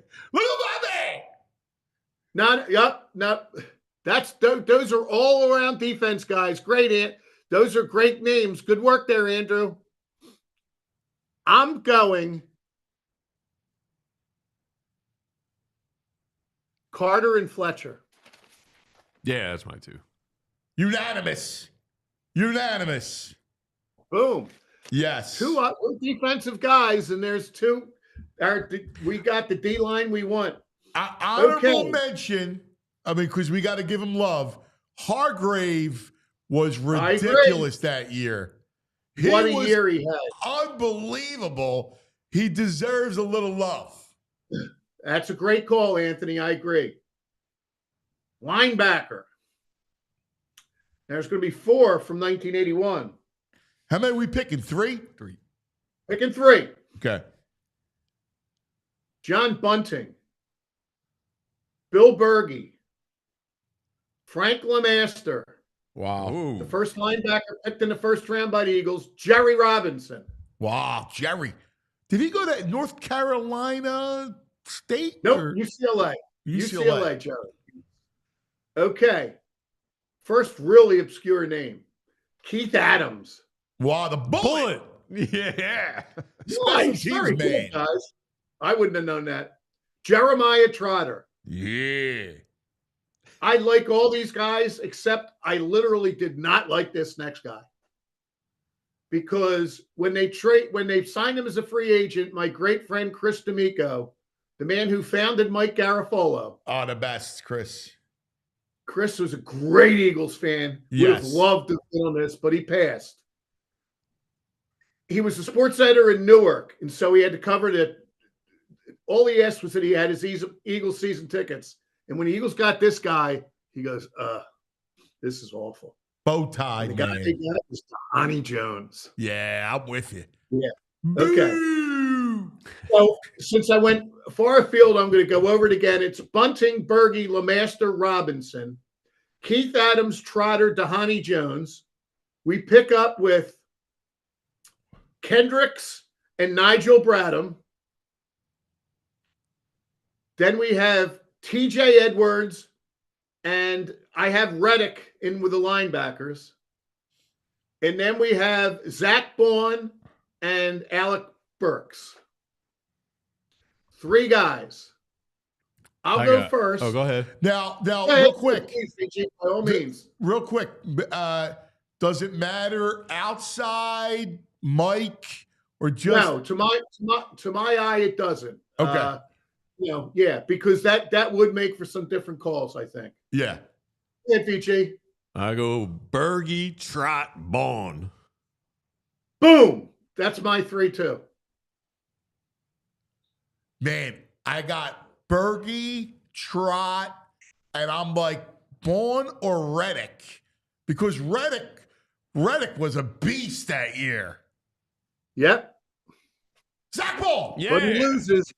Those are all around defense guys. Great, those are great names. Good work there, Andrew. I'm going Carter and Fletcher. Yeah, that's my 2. Unanimous. Boom. Yes. 2 defensive guys, and there's 2. We got the D line we want. Honorable mention. I mean, because we got to give him love. Hargrave was ridiculous that year. What a year he had. Unbelievable. He deserves a little love. That's a great call, Anthony. I agree. Linebacker. There's going to be 4 from 1981. How many are we picking? 3? 3. Picking 3. Okay. John Bunting. Bill Berge. Frank LeMaster. Wow. Ooh. The first linebacker picked in the first round by the Eagles, Jerry Robinson. Wow. Jerry. Did he go to North Carolina State? Nope, or? UCLA. UCLA, Jerry. Okay. First really obscure name. Keith Adams. Wow, the bullet. Yeah. Nice. Very cool, guys. I wouldn't have known that. Jeremiah Trotter. Yeah. I like all these guys, except I literally did not like this next guy. Because when they signed him as a free agent, my great friend Chris D'Amico, the man who founded Mike Garafolo. Oh, the best, Chris. Chris was a great Eagles fan. Would have loved to be on this, but he passed. He was a sports editor in Newark, and so he had to cover it. All he asked was that he had his Eagles season tickets. And when the Eagles got this guy, he goes, this is awful. Bow tie, the guy man. they got was Donnie Jones. Yeah, I'm with you. Yeah. Boo! Okay. So since I went far afield, I'm going to go over it again. It's Bunting, Berge, LeMaster, Robinson, Keith Adams, Trotter, Dhani Jones. We pick up with Kendricks and Nigel Bradham. Then we have TJ Edwards, and I have Reddick in with the linebackers. And then we have Zach Bourne and Alec Burks. 3 guys. I'll go first. Oh, go ahead. Now, real quick. By all means. Real quick. Does it matter outside, Mike, or just? No, to my eye, it doesn't. Okay. Because that would make for some different calls, I think. Yeah. Yeah, PG. I go Berge, Trot, Bond. Boom. That's my 3 too. Man, I got Berge, Trot, and I'm like Bourne or Reddick, because Reddick was a beast that year. Yep. Zach Ball. Yeah. But he loses.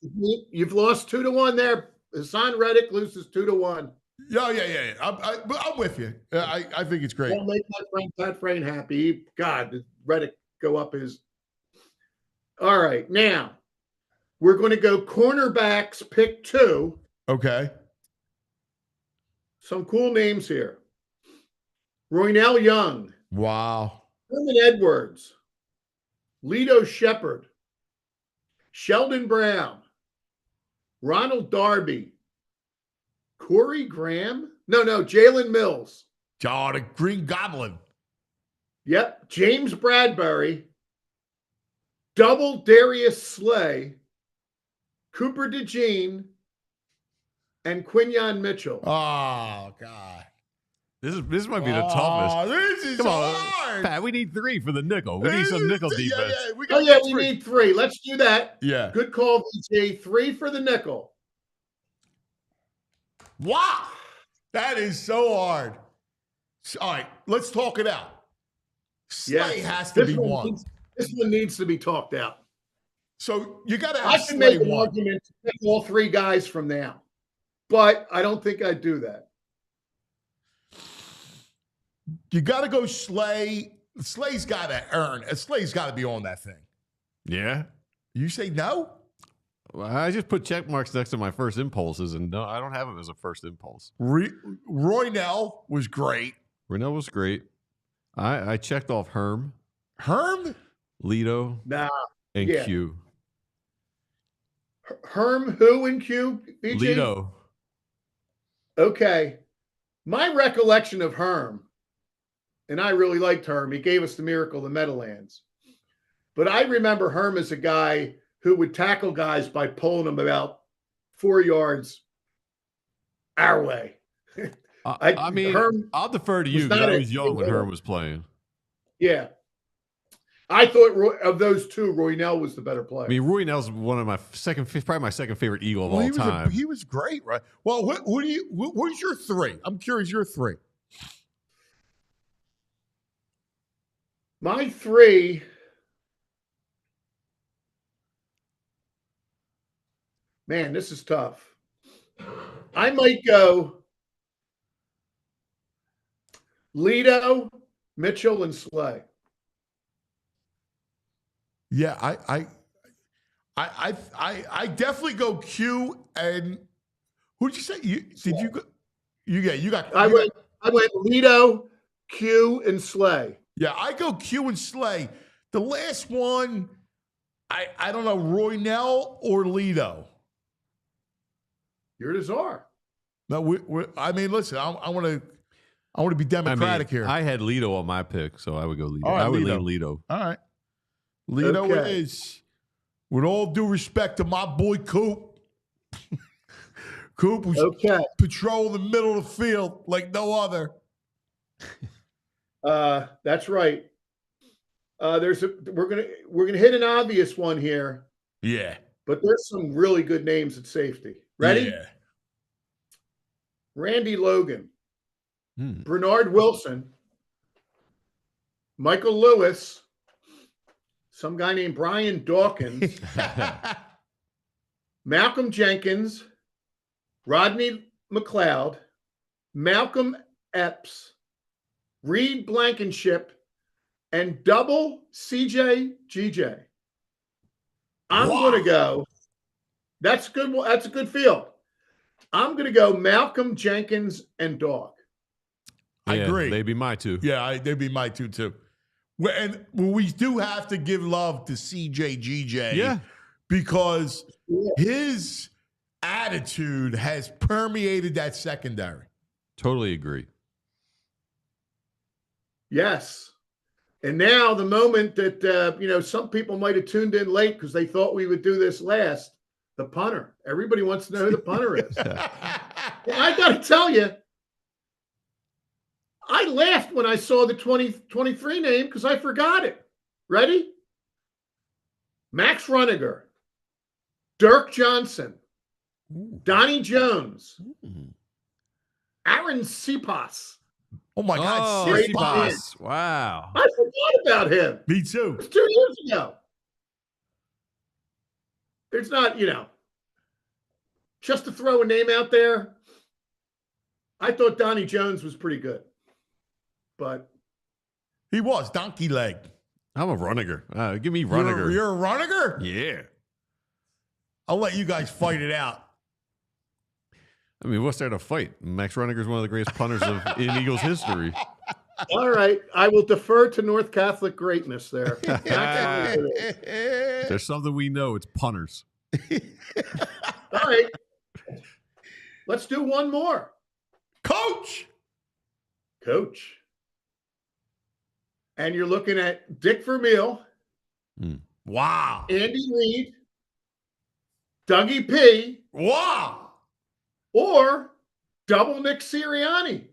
You've lost 2-1 there. Hassan Reddick loses 2-1. Yeah. I'm with you. I think it's great. I'll make my friend Pat Frayne happy. God, did Reddick go up his. All right. Now, we're going to go cornerbacks, pick 2. Okay. Some cool names here. Roynell Young. Wow. Herman Edwards. Lito Shepard. Sheldon Brown. Ronald Darby. Corey Graham? No, Jalen Mills. Oh, the Green Goblin. Yep. James Bradbury. Double Darius Slay. Cooper DeJean. And Quinyon Mitchell. Oh, God. This might be the toughest. This is Come on, hard. Pat, we need 3 for the nickel. We need some nickel defense. Yeah, We need 3. Let's do that. Yeah. Good call, VJ. 3 for the nickel. Wow. That is so hard. All right, let's talk it out. Slay has to be one. This one needs to be talked out. So you got to have I can Slay make an one. argument to pick all 3 guys from now, but I don't think I'd do that. You got to go Slay. Slay's got to earn. Slay's got to be on that thing. Yeah. You say no? Well, I just put check marks next to my first impulses, and no, I don't have him as a first impulse. Roynell was great. Renell was great. I checked off Herm, Lito, and yeah. Q. Herm, who and Q? BG? Lito. Okay. My recollection of Herm, and I really liked Herm. He gave us the miracle of the Meadowlands. But I remember Herm as a guy who would tackle guys by pulling them about 4 yards our way. I mean, Herm I'll defer to you because I was young when Herm was playing. Yeah. I thought of those 2, Roynell was the better player. I mean, Roynell's one of my probably my second favorite Eagle of all time. He was great, right? Well, what's your 3? I'm curious, your 3. My 3. Man, this is tough. I might go Lito, Mitchell, and Slay. Yeah, I definitely go Q and who did you say? You got I went Lito, Q, and Slay. Yeah, I go Q and Slay. The last one, I don't know, Roynell or Lito. You're the czar. No, I mean, listen, I want to be democratic here. I had Lito on my pick, so I would go Lito. All right, I would Lito. lean Lito. All right. Lito Okay. is, with all due respect to my boy Coop. Coop was patrolling the middle of the field like no other. That's right. We're gonna hit an obvious one here. Yeah. But there's some really good names at safety. Ready? Yeah. Randy Logan, Bernard Wilson, Michael Lewis, some guy named Brian Dawkins, Malcolm Jenkins, Rodney McLeod, Malcolm Epps, Reed Blankenship, and double CJ GJ. I'm going to go. That's good. That's a good field. I'm going to go Malcolm Jenkins and Dog. I agree. They'd be my two. Yeah, they'd be my two too. And we do have to give love to CJ GJ. Yeah. Because his attitude has permeated that secondary. Totally agree. Yes. And now the moment that, some people might have tuned in late because they thought we would do this last, the punter. Everybody wants to know who the punter is. Well, I got to tell you, I laughed when I saw the 2023 name because I forgot it. Ready? Max Runniger, Dirk Johnson, Donnie Jones, Aaron Cepas. Oh, my God. Cepas. Wow. I forgot about him. Me too. It was 2 years ago. There's not, just to throw a name out there, I thought Donnie Jones was pretty good. But he was donkey leg. I'm a Runniger. Give me Runniger. You're a Runniger? Yeah. I'll let you guys fight it out. I mean, what's there to fight? Max Runniger is one of the greatest punters in Eagles history. All right. I will defer to North Catholic greatness there. There's something we know. It's punters. All right. Let's do one more. Coach. And you're looking at Dick Vermeil. Wow. Andy Reid. Dougie P. Wow. Or double Nick Sirianni,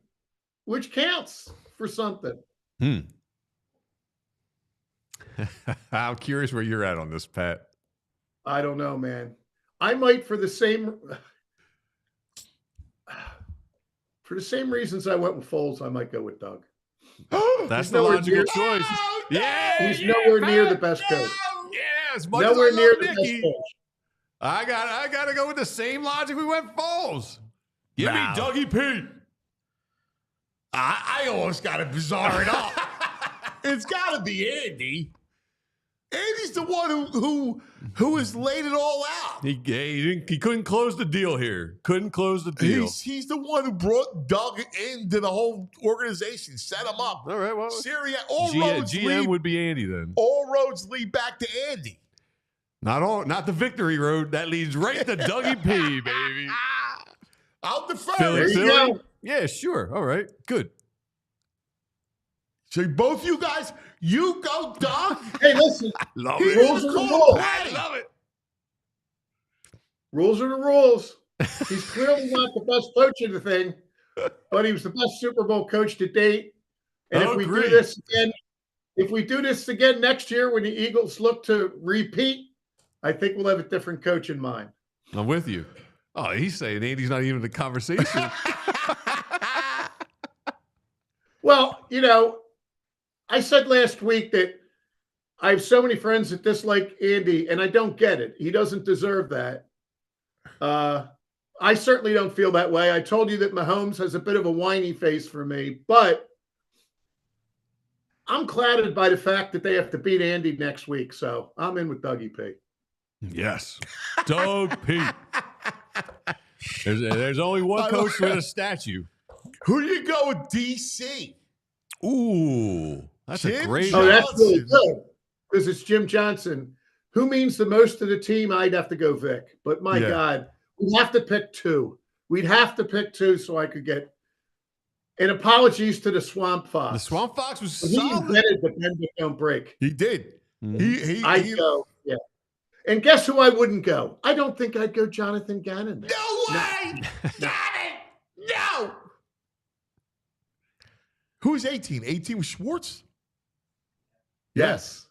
which counts for something. I'm curious where you're at on this, Pat. I don't know, man. I might for the same reasons I went with Foles, I might go with Doug. That's the logical choice. He's nowhere near the best coach. Yes, nowhere near the best coach. I gotta go with the same logic we went Foles. Give me Dougie P. I almost got to bizarre it up. It's got to be Andy. Andy's the one who has laid it all out. He couldn't close the deal here. Couldn't close the deal. He's the one who brought Doug into the whole organization, set him up. All right, well, GM would be Andy then. All roads lead back to Andy. Not the victory road. That leads right to Dougie P, baby. I'll defer. There you go. Yeah, sure. All right, good. So both you guys, you go, Doug. Hey, listen. Love it. Rules are the rules. I love it. Rules are the rules. He's clearly not the best coach of the thing, but he was the best Super Bowl coach to date. And if we do this again next year when the Eagles look to repeat, I think we'll have a different coach in mind. I'm with you. Oh, he's saying Andy's not even in the conversation. Well, I said last week that I have so many friends that dislike Andy, and I don't get it. He doesn't deserve that. I certainly don't feel that way. I told you that Mahomes has a bit of a whiny face for me, but I'm clouded by the fact that they have to beat Andy next week, so I'm in with Dougie P. Yes. Doug P. There's only one coach with a statue. Who do you go with, DC? Ooh, that's a great. Oh, that's really good because it's Jim Johnson. Who means the most to the team? I'd have to go Vic, but my God, we'd have to pick two. We'd have to pick two so I could get. And apologies to the Swamp Fox. The Swamp Fox was he solid. invented the bend but don't break. He did. I'd go, yeah. And guess who I wouldn't go? I don't think I'd go Jonathan Gannon. No way! Got it! No! Who's 18? 18 was Schwartz? Yes.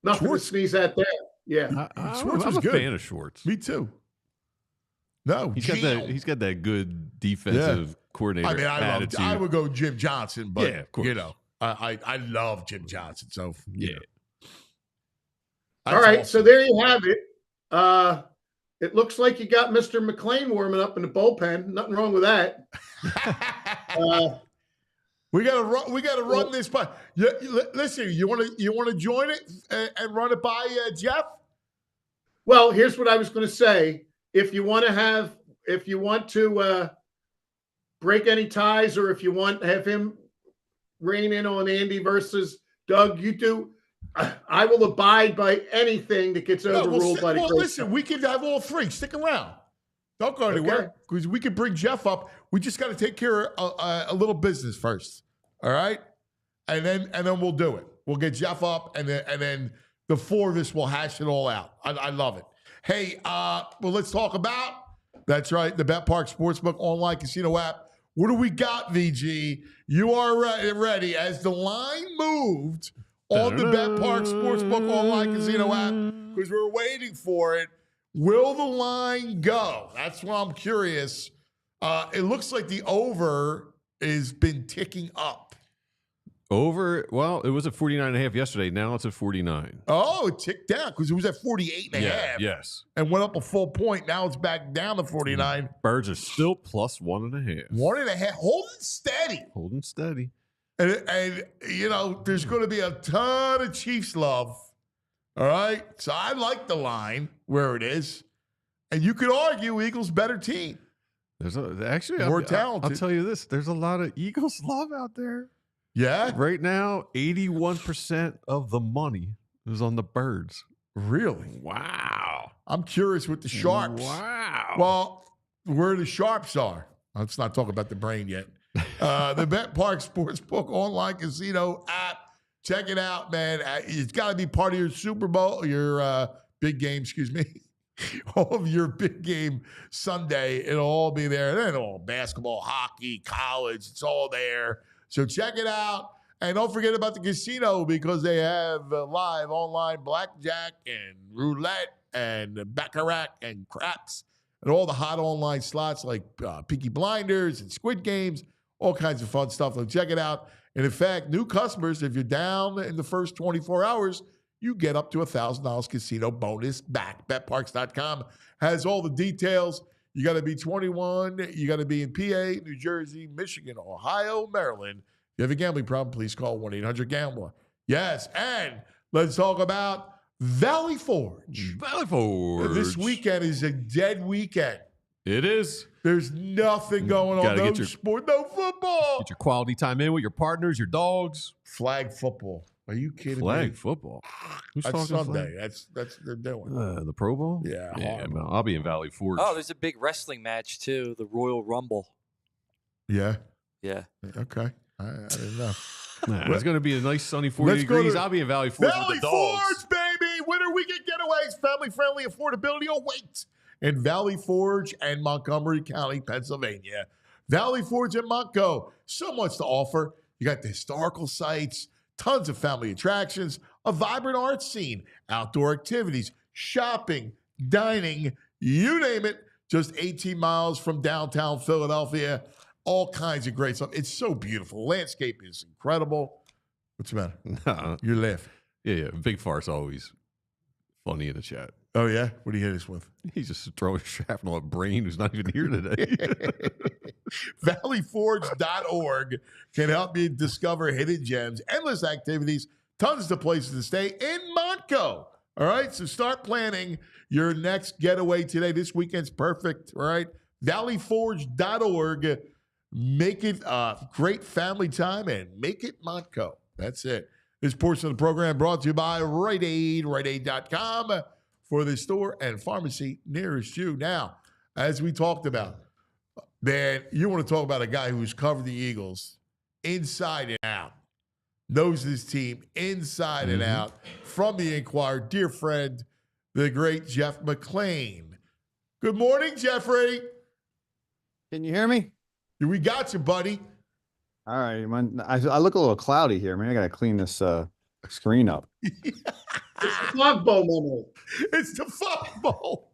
Nothing Schwartz. to sneeze at there. Yeah. Schwartz I'm was a good. fan of Schwartz. Me too. No, He's got that good defensive coordinator. I mean, attitude. I would go Jim Johnson, but of course. I love Jim Johnson. So yeah. All right, so there you have it. It looks like you got Mr. McLane warming up in the bullpen. Nothing wrong with that. We gotta run this by. Listen, you want to join it and run it by Jeff? Well, here's what I was going to say. If you want to break any ties, or if you want to have him rein in on Andy versus Doug, you do. I will abide by anything that gets overruled by the great listen, stuff. we can have all three. Stick around. Don't go anywhere because we can bring Jeff up. We just got to take care of a little business first. All right, and then we'll do it. We'll get Jeff up, and then the four of us will hash it all out. I love it. Hey, well, let's talk about. That's right, the Bet Park Sportsbook online casino app. What do we got, VG? You are ready as the line moved on the Bet Park Sportsbook online casino app because we're waiting for it. Will the line go? That's what I'm curious. It looks like the over has been ticking up. Over, well, it was at 49.5 yesterday. Now it's at 49. Oh, it ticked down because it was at 48.5. Yes. And went up a full point. Now it's back down to 49. Birds are still plus 1.5. 1.5. Holding steady. And you know, there's going to be a ton of Chiefs love. All right. So I like the line where it is. And you could argue Eagles better team. There's more talented. I'll tell you this. There's a lot of Eagles love out there. Yeah. Right now, 81% of the money is on the Birds. Really? Wow. I'm curious with the Sharps. Wow. Well, where the Sharps are. Let's not talk about the brain yet. The Bet Park Sportsbook online casino app. Check it out, man. It's got to be part of your Super Bowl, your big game, all of your big game Sunday. It'll all be there. Then all basketball, hockey, college, it's all there. So check it out. And don't forget about the casino because they have live online blackjack and roulette and baccarat and craps and all the hot online slots like Peaky Blinders and Squid Games, all kinds of fun stuff. So check it out. And in fact, new customers, if you're down in the first 24 hours, you get up to $1,000 casino bonus back. BetParks.com has all the details. You got to be 21. You got to be in PA, New Jersey, Michigan, Ohio, Maryland. If you have a gambling problem, please call 1-800-GAMBLER. Yes, and let's talk about Valley Forge. Valley Forge. This weekend is a dead weekend. It is. There's nothing going on. No sport, no football. Get your quality time in with your partners, your dogs. Flag football. Are you kidding me? Flag football. Who's That's talking Sunday. flag? That's they're doing. The Pro Bowl? Yeah. Man, I'll be in Valley Forge. Oh, there's a big wrestling match too, the Royal Rumble. Yeah. Yeah. Okay. I didn't know. Nah, it's going to be a nice sunny 40 degrees. I'll be in Valley Forge with the dogs. Valley Forge, baby! Winter weekend getaways, family-friendly affordability awaits in Valley Forge and Montgomery County, Pennsylvania. Valley Forge and Montco, so much to offer. You got the historical sites, tons of family attractions, a vibrant art scene, outdoor activities, shopping, dining, you name it. Just 18 miles from downtown Philadelphia. All kinds of great stuff. It's so beautiful. Landscape is incredible. What's the matter? Nah. You're laughing. Yeah. Big Farce always funny in the chat. Oh, yeah? What do you hit us with? He's just throwing shrapnel at Brain, who's not even here today. ValleyForge.org can help you discover hidden gems, endless activities, tons of places to stay in Montco. All right? So start planning your next getaway today. This weekend's perfect. All right? ValleyForge.org. Make it great family time and make it Montco. That's it. This portion of the program brought to you by Rite Aid, RiteAid.com for the store and pharmacy nearest you. Now, as we talked about, man, you want to talk about a guy who's covered the Eagles inside and out, knows his team inside and out. From the Inquirer, dear friend, the great Jeff McLane. Good morning, Jeffrey. Can you hear me? We got you, buddy. All right, man. I look a little cloudy here, man. I got to clean this screen up. It's the fog bowl moment. It's the fog bowl.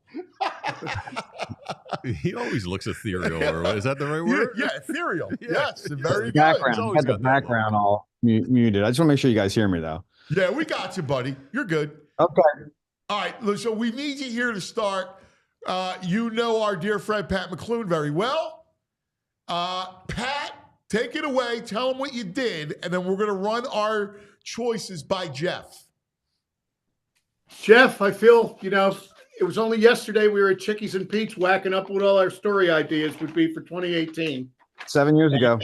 He always looks ethereal. Or is that the right word? Yeah, ethereal. Yes, very good. Background. I had the background all muted. I just want to make sure you guys hear me, though. Yeah, we got you, buddy. You're good. Okay. All right, so we need you here to start. You know our dear friend Pat McLoone very well. Pat, take it away. Tell him what you did, and then we're going to run our choices by Jeff. Jeff, I feel, it was only yesterday we were at Chickies and Pete's whacking up what all our story ideas would be for 2018. 7 years ago.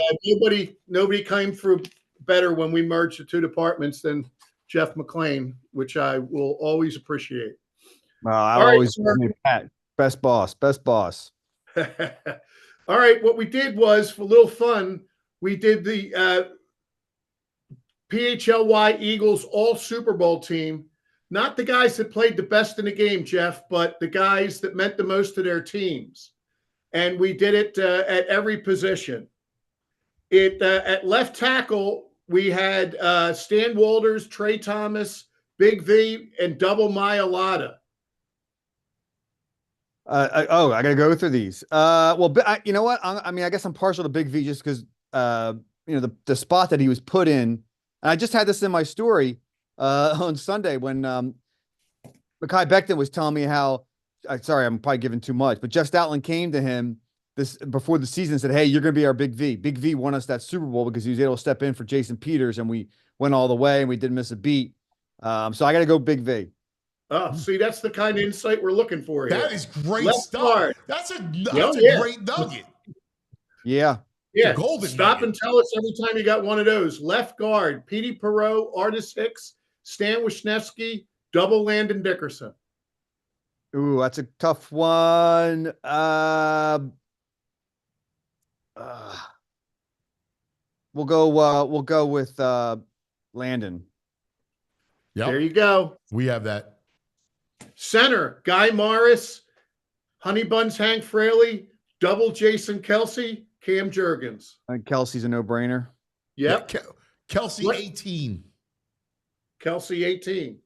Nobody came through better when we merged the two departments than Jeff McLane, which I will always appreciate. I always Pat, best boss. All right, what we did was, for a little fun, we did the PHLY Eagles all Super Bowl team. Not the guys that played the best in the game, Jeff, but the guys that meant the most to their teams. And we did it at every position. At left tackle, we had Stan Walters, Trey Thomas, Big V, and Double Mailata. I got to go through these. You know what? I guess I'm partial to Big V just because, the spot that he was put in. And I just had this in my story on Sunday when Mekhi Becton was telling me how, sorry, I'm probably giving too much, but Jeff Stoutland came to him before the season and said, hey, you're going to be our Big V. Big V won us that Super Bowl because he was able to step in for Jason Peters, and we went all the way and we didn't miss a beat. So I got to go Big V. Oh, see, that's the kind of insight we're looking for here. That is great Left stuff. guard. That's a Yeah. great nugget. Yeah. Golden Stop nugget. and tell us every time you got one of those. Left guard, Petey Perot, Artis Hicks, Stan Wisniewski, double Landon Dickerson. Ooh, that's a tough one. We'll go with Landon. Yep. There you go. We have that. Center, Guy Morris, Honey Buns Hank Fraley, double Jason Kelsey, Cam Jergans. I think Kelsey's a no-brainer. Yep. Yeah, Kelsey 18. Kelsey 18.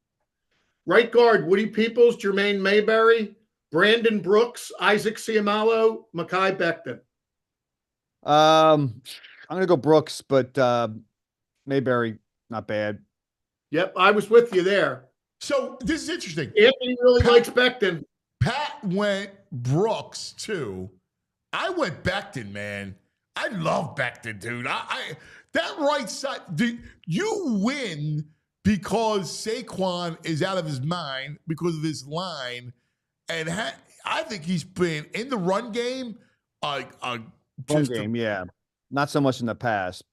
Right guard, Woody Peoples, Jermaine Mayberry, Brandon Brooks, Isaac Siamalo, Mekhi Becton. I'm gonna go Brooks, but Mayberry, not bad. Yep, I was with you there. So this is interesting. Anthony really likes Becton. Pat went Brooks too. I went Becton, man. I love Becton, dude. I that right side. You win because Saquon is out of his mind because of his line, and I think he's been in the run game. Yeah, not so much in the past.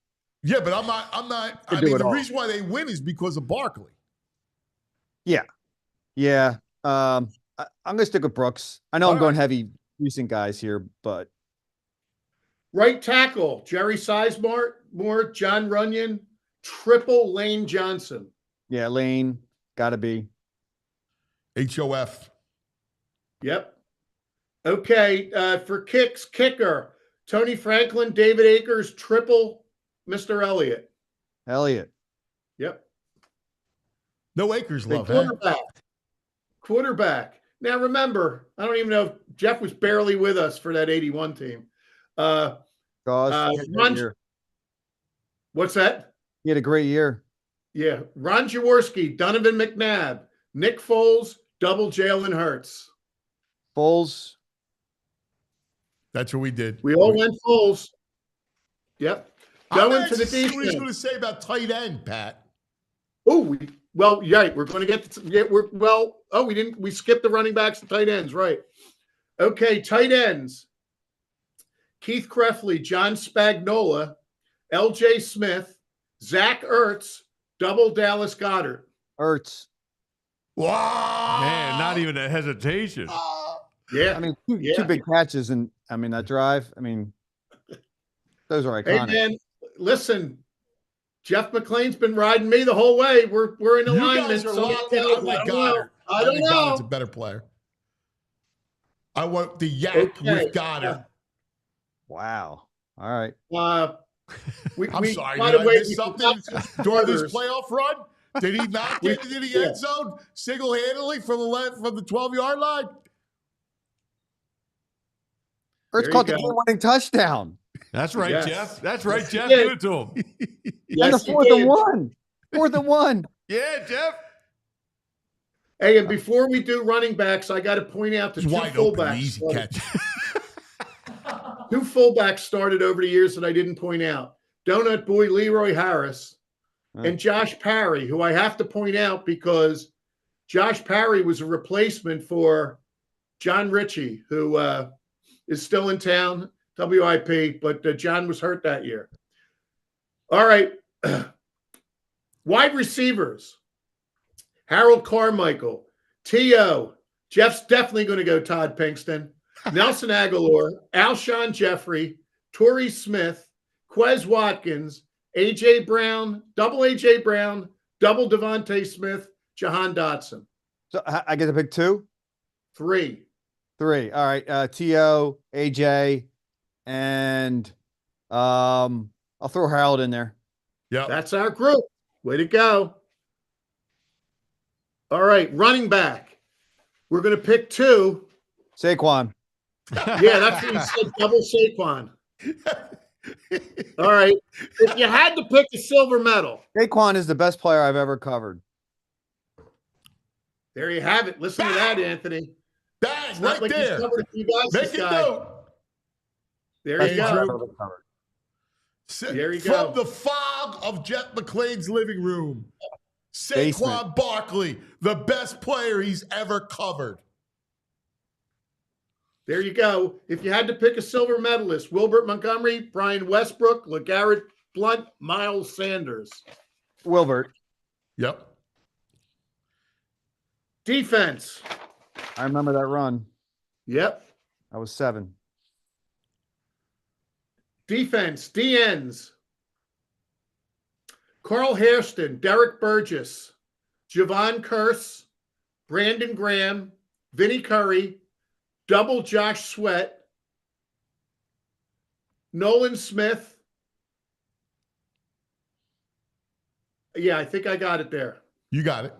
Yeah, but I'm not. I mean, the reason why they win is because of Barkley. Yeah. I'm gonna stick with Brooks. I know I'm going heavy recent guys here, but right tackle, Jerry Sizemore, John Runyon, triple Lane Johnson. Yeah, Lane, gotta be. HOF. Yep. Okay, for kicks, kicker, Tony Franklin, David Akers, triple Mr. Elliott. Yep. No Akers love, Quarterback. Now remember, I don't even know if Jeff was barely with us for that 81 team. What's that? He had a great year. Yeah. Ron Jaworski, Donovan McNabb, Nick Foles, double Jalen Hurts. Foles. That's what we did. We all went Foles. Yep. Going to the defense. What he's going to say about tight end, Pat. Oh, we're going to get we skipped the running backs and tight ends, right? Okay, tight ends. Keith Krefley, John Spagnola, LJ Smith, Zach Ertz, double Dallas Goedert. Ertz. Wow. Man, not even a hesitation. Yeah. I mean, two big catches, and I mean that drive. I mean, those are iconic. Hey man, listen, Jeff McLane's been riding me the whole way. We're in alignment. You guys are locked in. I like Goddard. I don't know. Goddard's a better player. I want the yak with Goddard. Wow. All right. I'm sorry. Did I miss something during this playoff run? Did he not get into the end zone single-handedly from the 12-yard line? Ertz caught the game-winning touchdown. That's right, Yes. Jeff. That's right, Jeff. did. Give it to him. And the 4th and 1. 4th and 1. Yeah, Jeff. Hey, and before we do running backs, I got to point out the It's two wide open, fullbacks. easy catch. Two fullbacks started over the years that I didn't point out. Donut Boy Leroy Harris and Josh Parry, who I have to point out because Josh Parry was a replacement for John Ritchie, who is still in town, WIP, but John was hurt that year. All right. Wide receivers. Harold Carmichael, T.O. Jeff's definitely going to go Todd Pinkston. Nelson Aguilar, Alshon Jeffrey, Torrey Smith, Quez Watkins, A.J. Brown, double Devontae Smith, Jahan Dotson. So I get to pick two? Three. All right. T.O., A.J., and I'll throw Harold in there. Yeah. That's our group. Way to go. All right, running back. We're going to pick two. Saquon. Yeah, that's what he said, double Saquon. All right. If you had to pick a silver medal. Saquon is the best player I've ever covered. There you have it. Listen to that, Anthony. Bang, It's not right like he's there. covered a few guys. Make This it guy. note. There you Hey, go. Drew. There you From go. the fog of Jet McLane's living room, Basement. Saquon Barkley, the best player he's ever covered. There you go. If you had to pick a silver medalist, Wilbert Montgomery, Brian Westbrook, LeGarrette Blunt, Miles Sanders. Wilbert. Yep. Defense. I remember that run. Yep. I was 7. Defense. DNs. Carl Hairston, Derek Burgess, Javon Curse, Brandon Graham, Vinnie Curry, double Josh Sweat, Nolan Smith. Yeah, I think I got it there. You got it.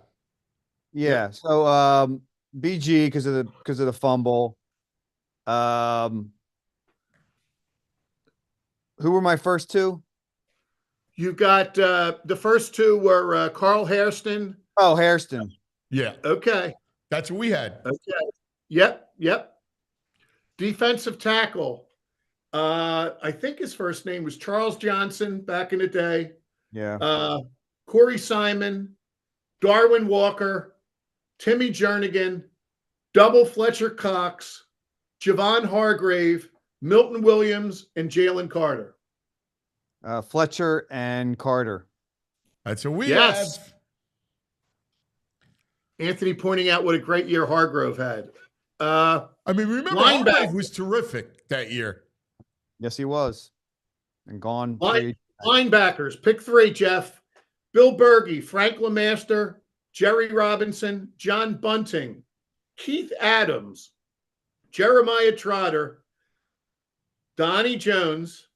Yeah. So BG because of the fumble. Who were my first two? You got the first two were Carl Hairston. Oh, Hairston. Yeah. Okay. That's what we had. Okay. Yep. Defensive tackle. I think his first name was Charles Johnson back in the day. Yeah. Corey Simon, Darwin Walker, Timmy Jernigan, double Fletcher Cox, Javon Hargrave, Milton Williams, and Jalen Carter. Fletcher and Carter. That's what we Yes. have. Anthony pointing out what a great year Hargrove had. I mean, remember, Linebacker. Hargrave was terrific that year. Yes, he was. And gone. Linebackers, pick three, Jeff. Bill Berge, Frank LeMaster, Jerry Robinson, John Bunting, Keith Adams, Jeremiah Trotter, Donnie Jones,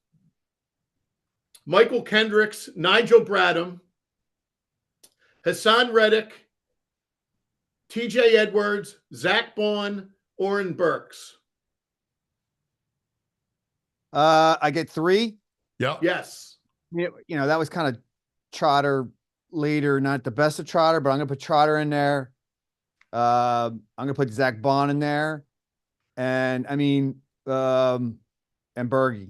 Michael Kendricks, Nigel Bradham, Hassan Reddick, TJ Edwards, Zach Bond, Orrin Burks. I get 3. Yep. Yes. You know, that was kind of Trotter later, not the best of Trotter, but I'm gonna put Trotter in there. I'm gonna put Zach Bond in there, and I mean, and Berge.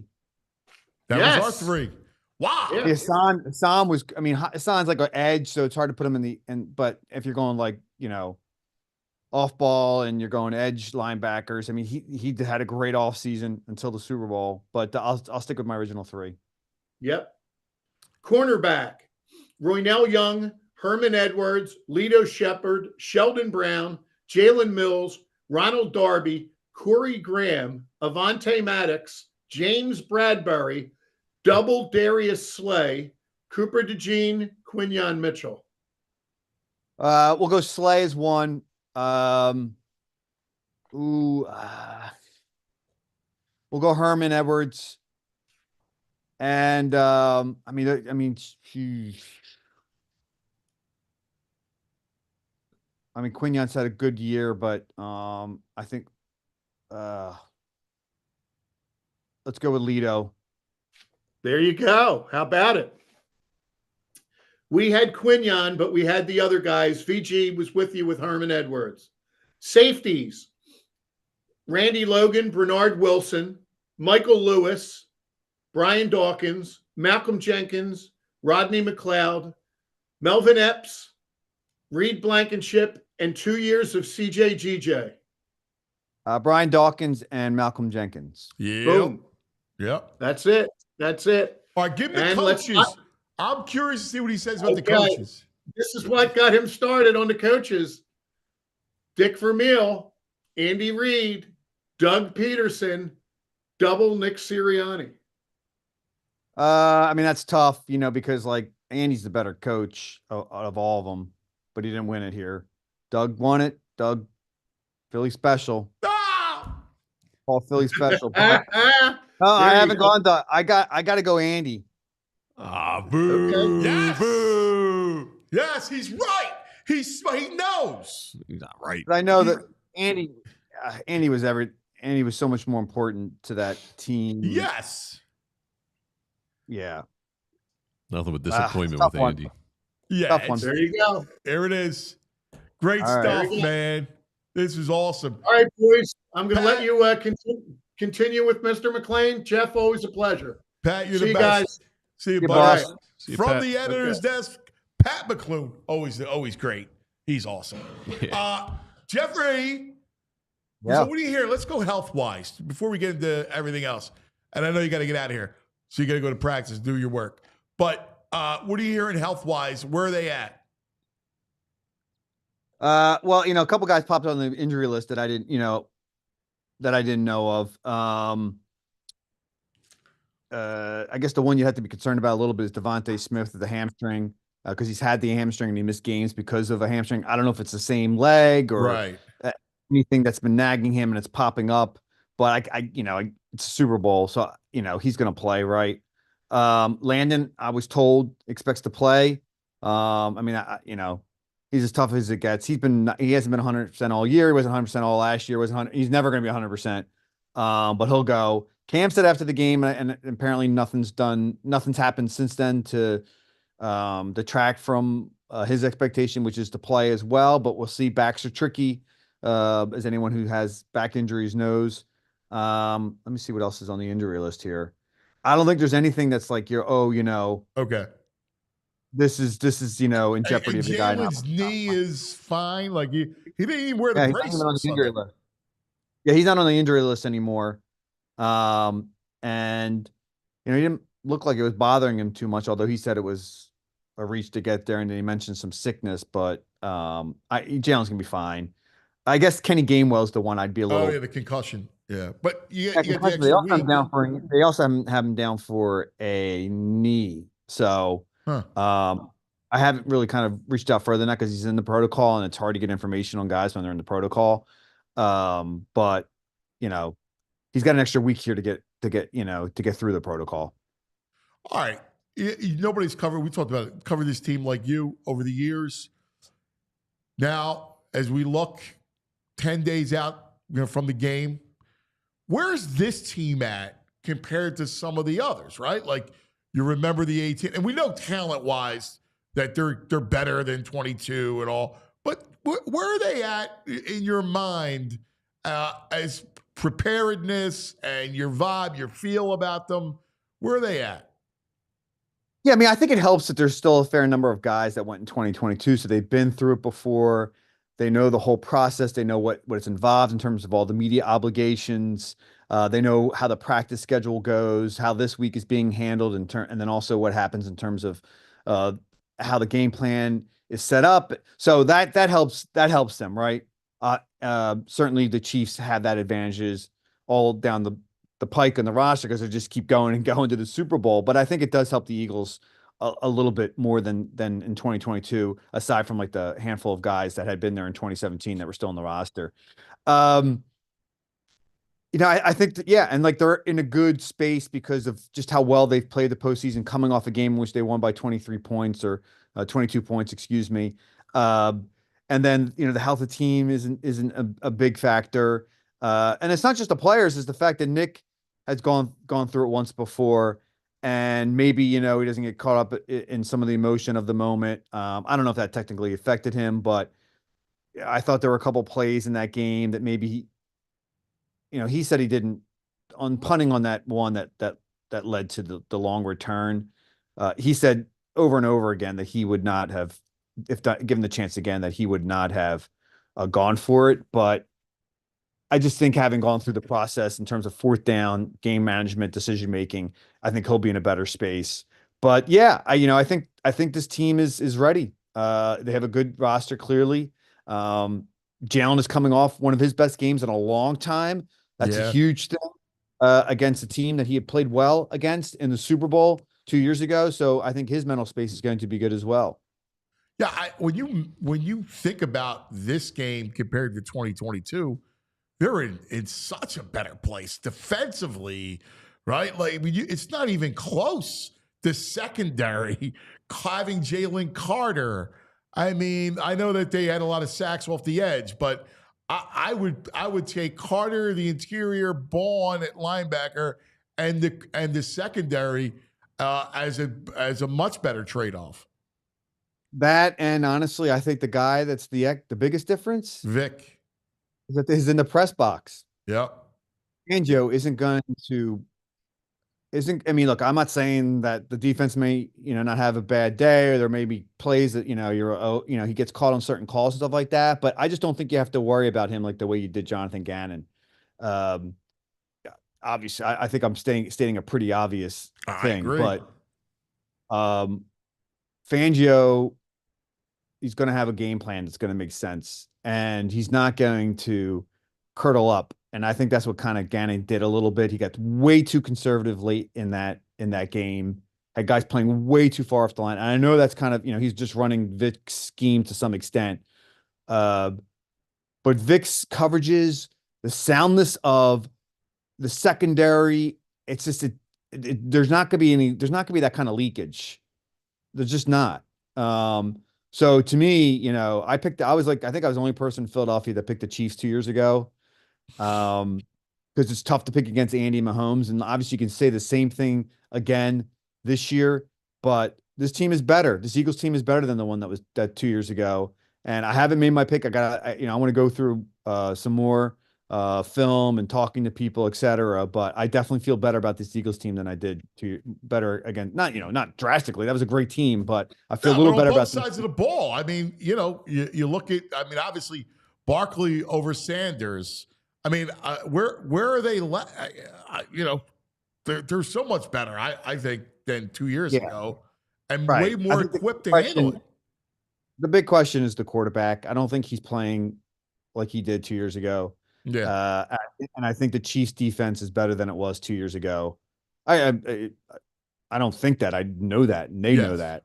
That Yes. was our 3. Wow. Yeah. Hassan was. I mean, Hassan's like an edge, so it's hard to put him in the. But if you're going like off ball and you're going edge linebackers, I mean, he had a great off season until the Super Bowl. But I'll stick with my original 3. Yep. Cornerback, Roynell Young, Herman Edwards, Lito Shepard, Sheldon Brown, Jalen Mills, Ronald Darby, Corey Graham, Avante Maddox, James Bradbury, double Darius Slay, Cooper DeJean, Quinyon Mitchell. We'll go Slay as 1. We'll go Herman Edwards. And I mean, Quinyon's had a good year, but I think let's go with Lito. There you go. How about it? We had Quinion, but we had the other guys. VG was with you with Herman Edwards. Safeties, Randy Logan, Bernard Wilson, Michael Lewis, Brian Dawkins, Malcolm Jenkins, Rodney McLeod, Melvin Epps, Reed Blankenship, and 2 years of CJ GJ. Brian Dawkins and Malcolm Jenkins. Yeah. Boom. Yep. That's it. That's it. All right, give me the And let's coaches. not- I'm curious to see what he says about the Okay. coaches. This is what got him started on the coaches. Dick Vermeil, Andy Reid, Doug Peterson, double Nick Sirianni. I mean, that's tough, you know, because like Andy's the better coach of all of them, but he didn't win it here. Doug won it. Doug, Philly special. Ah! All Philly special. Ah, No, I There you haven't go. gone to. I got to go Andy. Ah, boo. Okay. Yes. Boo. Yes, he's right. He knows. He's not right. But I know that Andy was so much more important to that team. Yes. Yeah. Nothing but disappointment tough with one. Andy. Yeah. Tough one. There you go. There it is. Great All right. stuff, There you go. man. This is awesome. All right, boys. I'm going to let you continue with Mr. McLane. Jeff, always a pleasure. Pat, you're See the you best. guys. See you, Good buddy. boss. See you, From Pat. the editor's desk, Pat McLoone. Always great. He's awesome. Jeffrey. Yeah. So what do you hear? Let's go health-wise before we get into everything else. And I know you got to get out of here. So you got to go to practice, do your work. But what are you hearing health-wise? Where are they at? Well, you know, a couple guys popped on the injury list that I didn't know of. I guess the one you have to be concerned about a little bit is Devontae Smith with the hamstring, because he's had the hamstring and he missed games because of a hamstring. I don't know if it's the same leg or Right. anything that's been nagging him and it's popping up, but it's a Super Bowl, so you know he's going to play, right? Landon, I was told, expects to play. I mean, he's as tough as it gets. He hasn't been 100% all year. He wasn't 100% all last year. He's never going to be 100%. But he'll go. Cam said after the game, and apparently nothing's happened since then to detract from his expectation, which is to play as well. But we'll see. Backs are tricky, as anyone who has back injuries knows. Let me see what else is on the injury list here. I don't think there's anything that's like Okay. this is in jeopardy of the guy. Jalen's knee is fine. Like he didn't even wear the Yeah, he's brace. not on on the injury Sunday. list. Yeah, he's not on the injury list anymore. And he didn't look like it was bothering him too much, although he said it was a reach to get there, and then he mentioned some sickness. But Jalen's gonna be fine. I guess Kenny Gainwell's the one I'd be a little. Oh yeah, the concussion. Yeah, but you Yeah, get the concussion. They extra also have week. him down for. They also have him down for a knee. So, I haven't really kind of reached out further than that because he's in the protocol, and it's hard to get information on guys when they're in the protocol. But he's got an extra week here to get through the protocol. All right. Nobody's covered. We talked about it. Covered this team like you over the years. Now, as we look 10 days out from the game, where's this team at compared to some of the others, right? Like you remember the 18, and we know talent-wise that they're better than 22 and all. But where are they at in your mind as preparedness and your vibe, your feel about them? Where are they at? Yeah, I mean, I think it helps that there's still a fair number of guys that went in 2022, so they've been through it before. They know the whole process. They know what's involved in terms of all the media obligations. They know how the practice schedule goes, how this week is being handled, and then also what happens in terms of how the game plan is set up. So that helps them, right? Certainly the Chiefs have that advantages all down the pike in the roster because they just keep going and going to the Super Bowl. But I think it does help the Eagles a little bit more than in 2022, aside from like the handful of guys that had been there in 2017 that were still on the roster. I think that, yeah, and like they're in a good space because of just how well they've played the postseason, coming off a game in which they won by 23 points or 22 points, excuse me. And then the health of the team isn't a big factor. And it's not just the players; it's the fact that Nick has gone through it once before, and maybe, he doesn't get caught up in some of the emotion of the moment. I don't know if that technically affected him, but I thought there were a couple plays in that game that maybe he said he didn't on punting on that one that led to the long return. He said over and over again that he would not have, given the chance again, that he would not have gone for it. But I just think having gone through the process in terms of fourth down, game management, decision making, I think he'll be in a better space. But yeah, I think this team is ready. They have a good roster, clearly. Jalen is coming off one of his best games in a long time. That's a huge thing against a team that he had played well against in the Super Bowl 2 years ago. So I think his mental space is going to be good as well. Yeah, when you think about this game compared to 2022, they're in such a better place defensively, right? Like, it's not even close. The secondary, having Jalen Carter. I mean, I know that they had a lot of sacks off the edge, but I would take Carter, the interior, Bond at linebacker, and the secondary as a much better trade-off. That, and honestly, I think the guy that's the biggest difference, Vic, is in the press box. Yep. Fangio I mean, look, I'm not saying that the defense may, not have a bad day, or there may be plays that, he gets caught on certain calls and stuff like that. But I just don't think you have to worry about him like the way you did Jonathan Gannon. Obviously, I think I'm stating a pretty obvious thing, but Fangio, he's going to have a game plan that's going to make sense, and he's not going to curdle up. And I think that's what kind of Gannon did a little bit. He got way too conservative late in that game. Had guys playing way too far off the line. And I know that's kind of, he's just running Vic's scheme to some extent. But Vic's coverages, the soundness of the secondary, it's just there's not going to be that kind of leakage. There's just not. So to me, I think I was the only person in Philadelphia that picked the Chiefs 2 years ago. Because it's tough to pick against Andy Mahomes, and obviously you can say the same thing again this year, but this team is better. This Eagles team is better than the one that 2 years ago. And I haven't made my pick. I want to go through some more film and talking to people, etc. But I definitely feel better about this Eagles team than I did better again. Not drastically. That was a great team, but I feel a little better about both sides of the ball. I mean, you look at. I mean, obviously Barkley over Sanders. I mean, where are they? They're so much better, I think, than 2 years ago, and way more equipped to handle it. The big question is the quarterback. I don't think he's playing like he did 2 years ago. Yeah, and I think the Chiefs' defense is better than it was 2 years ago. I don't think that. I know that, and they know that.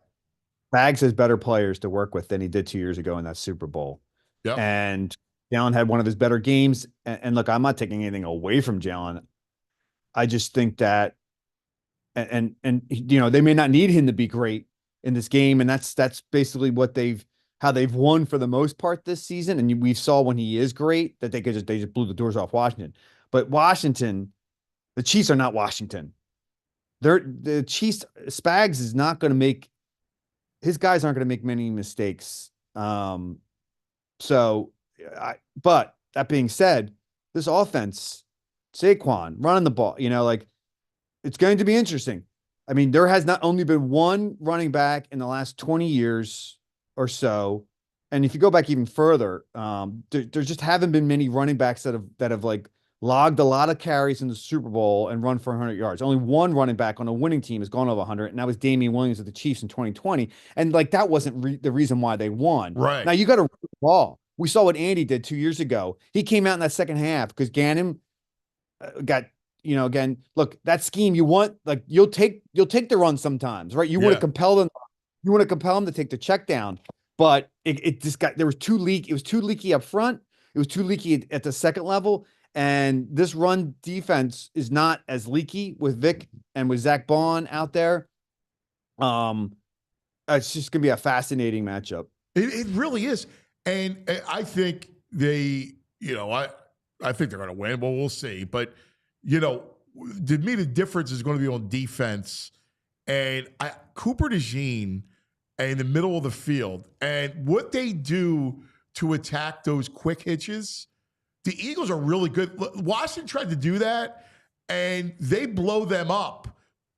Bags has better players to work with than he did 2 years ago in that Super Bowl. Yep. And Jalen had one of his better games. And look, I'm not taking anything away from Jalen. I just think that, and they may not need him to be great in this game, and that's basically how they've won for the most part this season. And we saw when he is great that they just blew the doors off Washington. But Washington, the Chiefs are not Washington. The Chiefs, Spags is not going to make, his guys aren't going to make many mistakes. But that being said, this offense, Saquon running the ball, it's going to be interesting. I mean, there has not only been one running back in the last 20 years or so, and if you go back even further, there just haven't been many running backs that have logged a lot of carries in the Super Bowl and run for 100 yards. Only one running back on a winning team has gone over 100, and that was Damian Williams of the Chiefs in 2020. And that wasn't the reason why they won. Right now, you got to run the ball. We saw what Andy did 2 years ago. He came out in that second half because Gannon got, again, look, that scheme you want, you'll take the run sometimes, right? You want to compel them. You want to compel them to take the check down, but it just got, it was too leaky up front. It was too leaky at the second level. And this run defense is not as leaky with Vic and with Zach Bond out there. It's just going to be a fascinating matchup. It really is. And I think I think they're going to win. Well, we'll see. But, to me, the difference is going to be on defense and Cooper DeJean in the middle of the field, and what they do to attack those quick hitches, the Eagles are really good. Washington tried to do that, and they blow them up.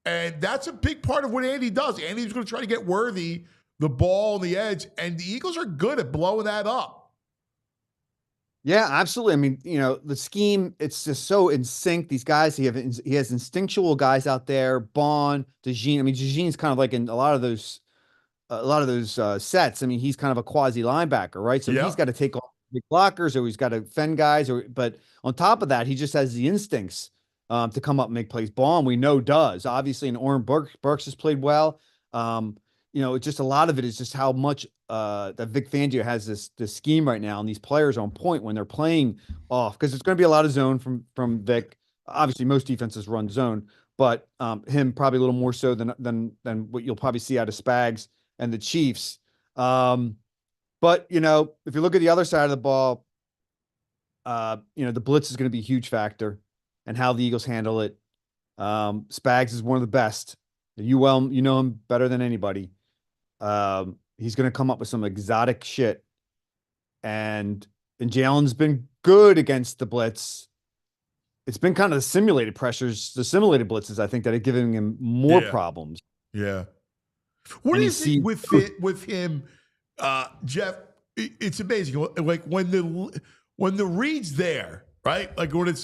And that's a big part of what Andy does. Andy's going to try to get Worthy the ball on the edge, and the Eagles are good at blowing that up. Yeah, absolutely. I mean, the scheme, it's just so in sync. These guys, he has instinctual guys out there. Bond, DeJean. I mean, DeJean's kind of like in a lot of those sets. I mean, he's kind of a quasi linebacker, right? So he's got to take off big blockers, or he's got to fend guys, but on top of that, he just has the instincts to come up and make plays. Bond, we know, does, obviously, and Oren Burks has played well. It's just a lot of it is just how much that Vic Fangio has this scheme right now, and these players on point when they're playing off, because it's going to be a lot of zone from Vic. Obviously, most defenses run zone, but him probably a little more so than what you'll probably see out of Spags and the Chiefs. But if you look at the other side of the ball, the blitz is going to be a huge factor, and how the Eagles handle it. Spags is one of the best. You know him better than anybody. He's going to come up with some exotic shit, and Jalen's been good against the blitz. It's been kind of the simulated blitzes, I think, that are giving him more problems. Yeah. What is it with him, Jeff? It's amazing. Like when the read's there, right? Like when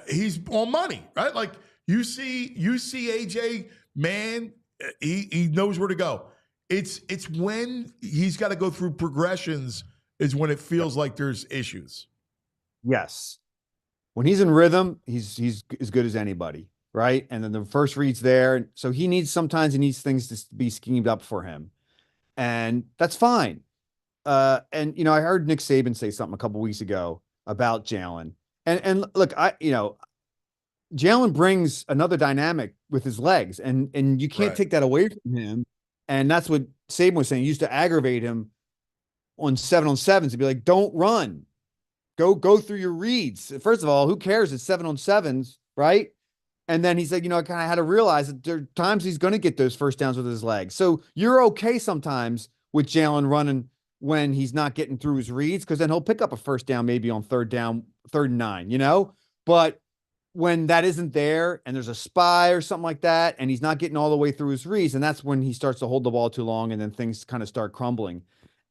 he's on money, right? Like you see AJ, man, he knows where to go. It's when he's got to go through progressions is when it feels like there's issues. Yes. When he's in rhythm, he's as good as anybody, right? And then the first read's there. So sometimes he needs things to be schemed up for him. And that's fine. I heard Nick Saban say something a couple weeks ago about Jalen. And look, Jalen brings another dynamic with his legs, and you can't take that away from him. And that's what Saban was saying. He used to aggravate him on 7-on-7s to be like, don't run. Go through your reads. First of all, who cares? It's 7-on-7s, right? And then he said, I kind of had to realize that there are times he's going to get those first downs with his legs. So you're okay sometimes with Jalen running when he's not getting through his reads, because then he'll pick up a first down maybe on third and 9, But when that isn't there and there's a spy or something like that, and he's not getting all the way through his reads, and that's when he starts to hold the ball too long, and then things kind of start crumbling.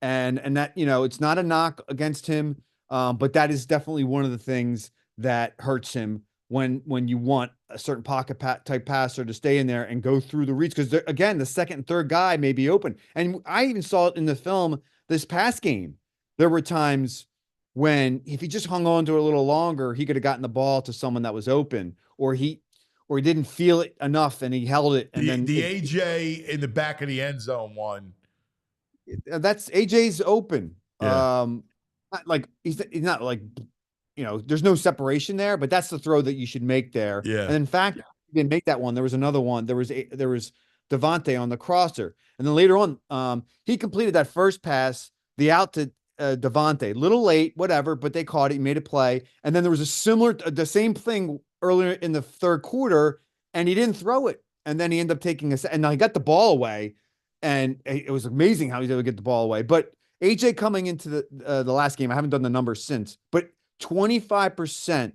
And that, it's not a knock against him. But that is definitely one of the things that hurts him when you want a certain pocket type passer to stay in there and go through the reads. Because again, the second and third guy may be open. And I even saw it in the film this past game. There were times when if he just hung on to it a little longer, he could have gotten the ball to someone that was open, or he didn't feel it enough and he held it. And then AJ in the back of the end zone one. That's AJ's open. Yeah. He's not like, there's no separation there, but that's the throw that you should make there. Yeah. And in fact, he didn't make that one. There was another one. There was Devontae on the crosser. And then later on, he completed that first pass, the out to Devontae, little late, whatever, but they caught it. He made a play. And then there was the same thing earlier in the third quarter, and he didn't throw it. And then he ended up taking and now he got the ball away, and it was amazing how he was able to get the ball away. But AJ coming into the last game, I haven't done the numbers since, but 25%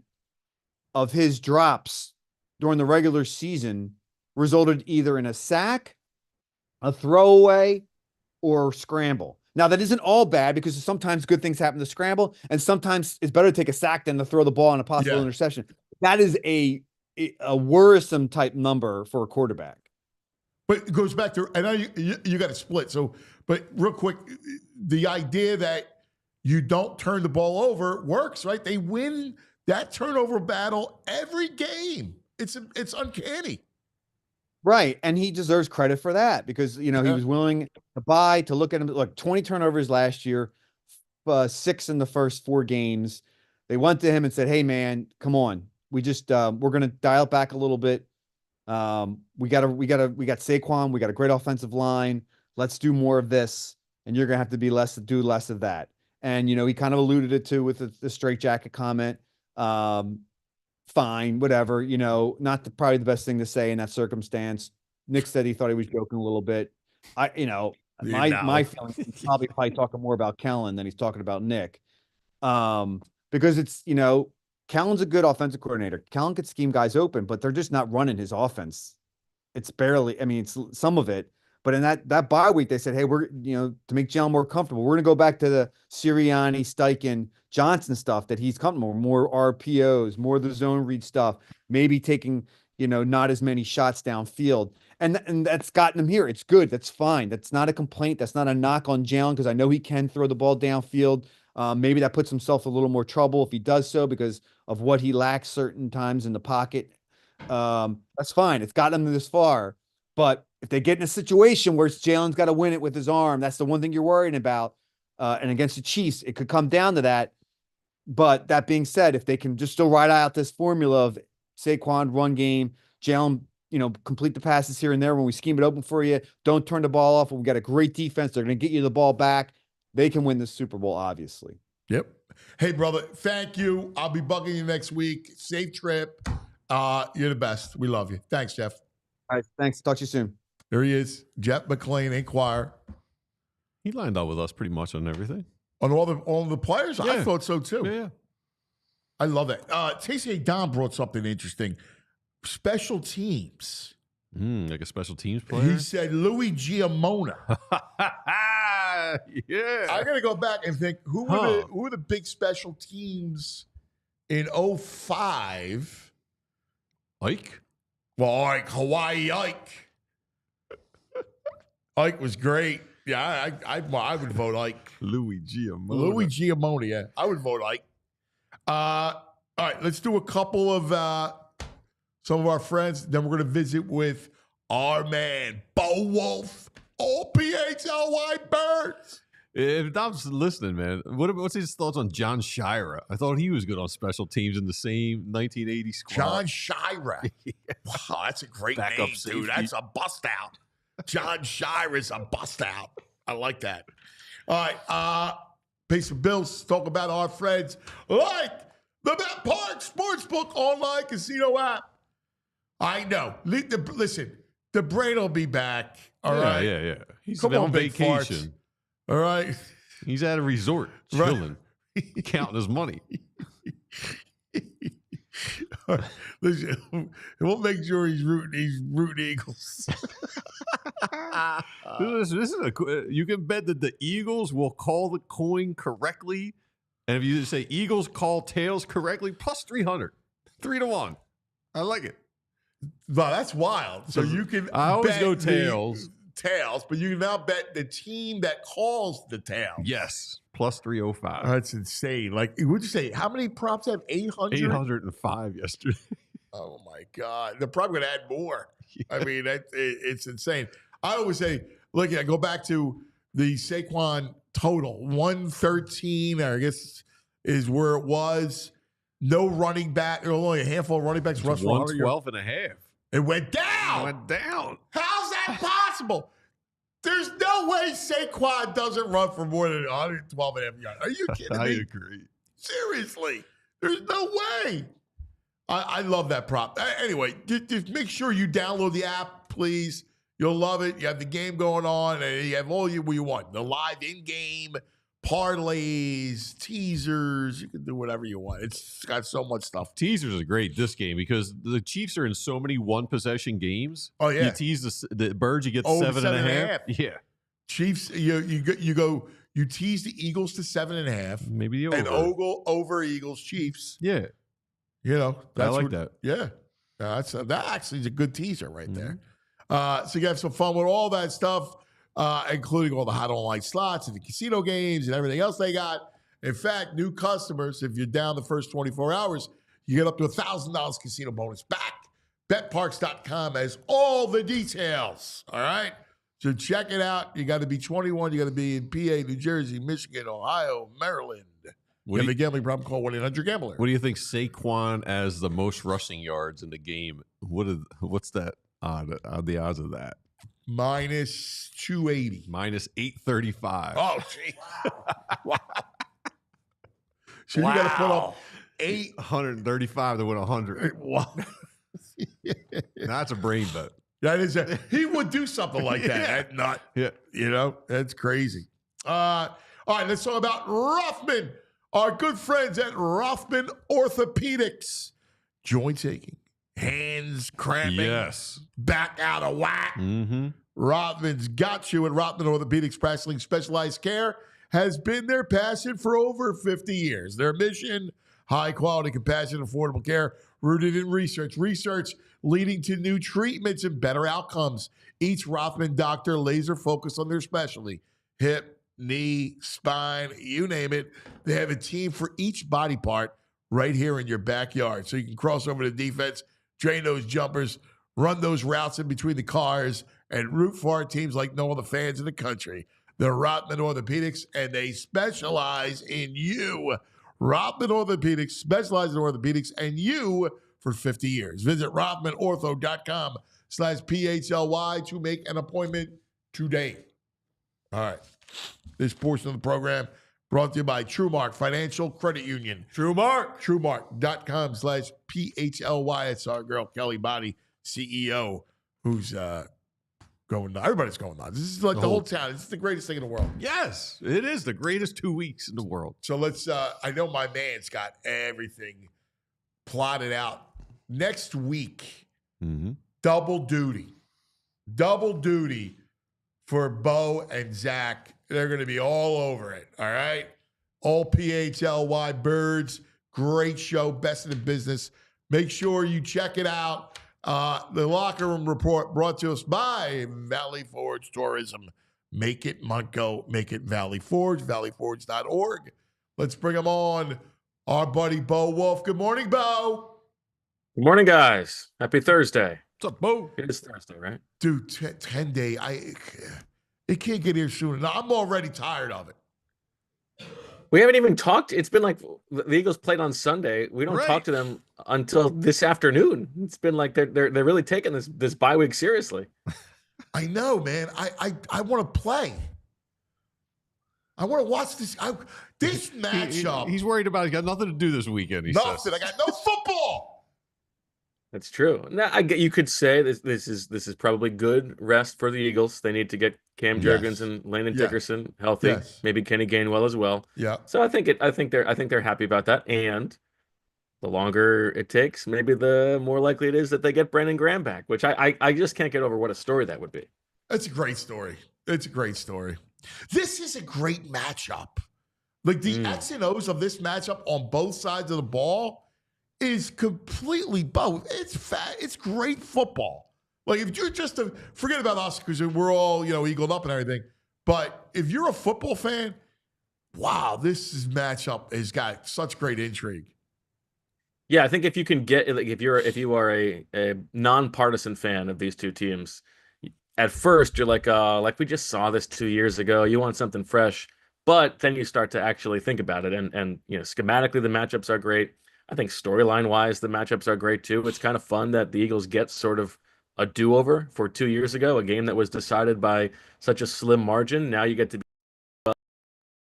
of his drops during the regular season resulted either in a sack, a throwaway, or scramble. Now, that isn't all bad, because sometimes good things happen to scramble, and sometimes it's better to take a sack than to throw the ball on a possible interception. That is a worrisome type number for a quarterback. But it goes back to, I know you got to split. So, but real quick, the idea that you don't turn the ball over works, right? They win that turnover battle every game. It's uncanny. Right. And he deserves credit for that, because, he was willing to look at him. Look, 20 turnovers last year, 6 in the first 4 games. They went to him and said, hey, man, come on. We just, we're going to dial it back a little bit. We got Saquon. We got a great offensive line. Let's do more of this. And you're going to have to do less of that. And, he kind of alluded it to with the straitjacket comment. Fine, whatever, not probably the best thing to say in that circumstance. Nick said he thought he was joking a little bit. My feeling he's probably talking more about Kellen than he's talking about Nick. Because it's, Kellen's a good offensive coordinator. Kellen could scheme guys open, but they're just not running his offense. It's barely, it's some of it. But in that bye week, they said, hey, we're, to make Jalen more comfortable, we're going to go back to the Sirianni, Steichen, Johnson stuff that he's comfortable, more RPOs, more of the zone read stuff, maybe taking, not as many shots downfield. And that's gotten him here. It's good. That's fine. That's not a complaint. That's not a knock on Jalen because I know he can throw the ball downfield. Maybe that puts himself a little more trouble if he does so because of what he lacks certain times in the pocket. That's fine. It's gotten him this far. But if they get in a situation where Jalen's got to win it with his arm, that's the one thing you're worrying about. And against the Chiefs, it could come down to that. But that being said, if they can just still ride out this formula of Saquon run game, Jalen, complete the passes here and there when we scheme it open for you, don't turn the ball off. We've got a great defense. They're going to get you the ball back. They can win the Super Bowl, obviously. Yep. Hey, brother, thank you. I'll be bugging you next week. Safe trip. You're the best. We love you. Thanks, Jeff. All right. Thanks. Talk to you soon. There he is, Jeff McLane, Inquirer. He lined up with us pretty much on everything. On all the players? Yeah. I thought so, too. Yeah. I love that. Stacey Don brought something interesting. Special teams. Like a special teams player? He said Louis Giamona. Yeah. I got to go back and think, who were the big special teams in 05? Ike? Well, Hawaii Ike. Ike was great. Yeah, I would vote Ike. Louis Giamona. Louis Giamona, yeah. I would vote Ike. All right, let's do a couple of some of our friends. Then we're going to visit with our man, Bo Wulf, all PHLY Birds. If Dom's listening, man, what's his thoughts on John Shira? I thought he was good on special teams in the same 1980 squad. John Shira. Yeah. Wow, that's a great name, dude. That's a bust out. John Shira's a bust out. I like that. All right, pay some bills. Talk about our friends like the Bet Park Sportsbook online casino app. I know. Listen, the brain will be back. All right. Yeah. He's on vacation. All right. He's at a resort, chilling, counting his money. Listen, we'll make sure he's rooting Eagles. This is you can bet that the Eagles will call the coin correctly. And if you say Eagles call tails correctly, plus 300, 3-1. I like it. Wow, that's wild. So you can I always bet go tails. Tails, but you can now bet the team that calls the tail. Yes, plus 305. That's insane. Like, would you say how many props have 800? 805 yesterday. Oh my God! They're probably going to add more. Yeah. I mean, it's insane. I always say, look, I go back to the Saquon total 113. I guess is where it was. No running back. There were only a handful of running backs. Rush 112 and a half. It went down. It went down. How's that possible? There's no way Saquon doesn't run for more than 112 and a half yards. Are you kidding me? I agree. Seriously. There's no way. I love that prop. Anyway, just make sure you download the app, please. You'll love it. You have the game going on, and you have all you want. The live in-game parlays, teasers. You can do whatever you want. It's got so much stuff. Teasers are great this game because the Chiefs are in so many one-possession games. Oh, yeah. You tease the Birds, you get 7.5. Yeah. Chiefs, you tease the Eagles to 7.5. Maybe the over. And over Eagles, Chiefs. Yeah. I like that. Yeah. That actually is a good teaser right there. So you have some fun with all that stuff. Including all the hot online slots and the casino games and everything else they got. In fact, new customers, if you're down the first 24 hours, you get up to $1,000 casino bonus back. BetParks.com has all the details. All right? So check it out. You got to be 21. You got to be in PA, New Jersey, Michigan, Ohio, Maryland. You have a gambling problem, call 1-800-GAMBLER. What do you think Saquon as the most rushing yards in the game? What's that? The odds of that? Minus 280. Minus 835. Oh, gee. Wow. So you got to put up 835 to win 100. Wow. That's a brain bet. That is he would do something like that. Yeah. That nut. Yeah. You know, that's crazy. All right, let's talk about Rothman. Our good friends at Rothman Orthopedics. Joint aching, hands cramping, Yes. back out of whack. Mm-hmm. Rothman's got you, and Rothman Orthopedics practicing specialized care has been their passion for over 50 years. Their mission, high quality, compassionate, affordable care rooted in research. Research leading to new treatments and better outcomes. Each Rothman doctor laser focused on their specialty. Hip, knee, spine, you name it. They have a team for each body part right here in your backyard. So you can cross over to defense, drain those jumpers, run those routes in between the cars, and root for our teams like no other fans in the country. They're Rothman Orthopedics, and they specialize in you. Rothman Orthopedics specializes in orthopedics and you for 50 years. Visit RothmanOrtho.com/PHLY to make an appointment today. All right. This portion of the program brought to you by TrueMark Financial Credit Union. TrueMark. TrueMark.com/PHLY. It's our girl, Kelly Body, CEO, who's going on. Everybody's going on. This is like the whole town. This is the greatest thing in the world. Yes, it is the greatest 2 weeks in the world. So let's, I know my man's got everything plotted out. Next week, double duty for Bo and Zach. They're going to be all over it, all right? All PHLY birds. Great show, best in the business. Make sure you check it out. The Locker Room Report brought to us by Valley Forge Tourism. Make it Munco, make it Valley Forge, valleyforge.org. Let's bring them on. Our buddy Bo Wulf. Good morning, Bo. Good morning, guys. Happy Thursday. What's up, Bo? It is Thursday, right? Dude, 10 day. It can't get here soon enough. I'm already tired of it. We haven't even talked. It's been like the Eagles played on Sunday. We don't talk to them until this afternoon. It's been like they're really taking this bye week seriously. I know, man. I want to play. I want to watch this. This matchup. He's worried about. He's got nothing to do this weekend. He Nothing. says. I got no football. That's true. Now, you could say this is probably good rest for the Eagles. They need to get Cam Jergans and Landon Dickerson healthy. Yes. Maybe Kenny Gainwell as well. Yeah. So I think they're happy about that. And the longer it takes, maybe the more likely it is that they get Brandon Graham back, which I just can't get over what a story that would be. It's a great story. It's a great story. This is a great matchup. Like the X and O's of this matchup on both sides of the ball is completely both. It's great football. Like if you're just forget about us because we're all eagled up and everything. But if you're a football fan, wow, this matchup has got such great intrigue. Yeah, I think if you can get if you are a nonpartisan fan of these two teams, at first you're like we just saw this 2 years ago. You want something fresh, but then you start to actually think about it, and schematically the matchups are great. I think storyline-wise, the matchups are great, too. It's kind of fun that the Eagles get sort of a do-over for 2 years ago, a game that was decided by such a slim margin. Now you get to be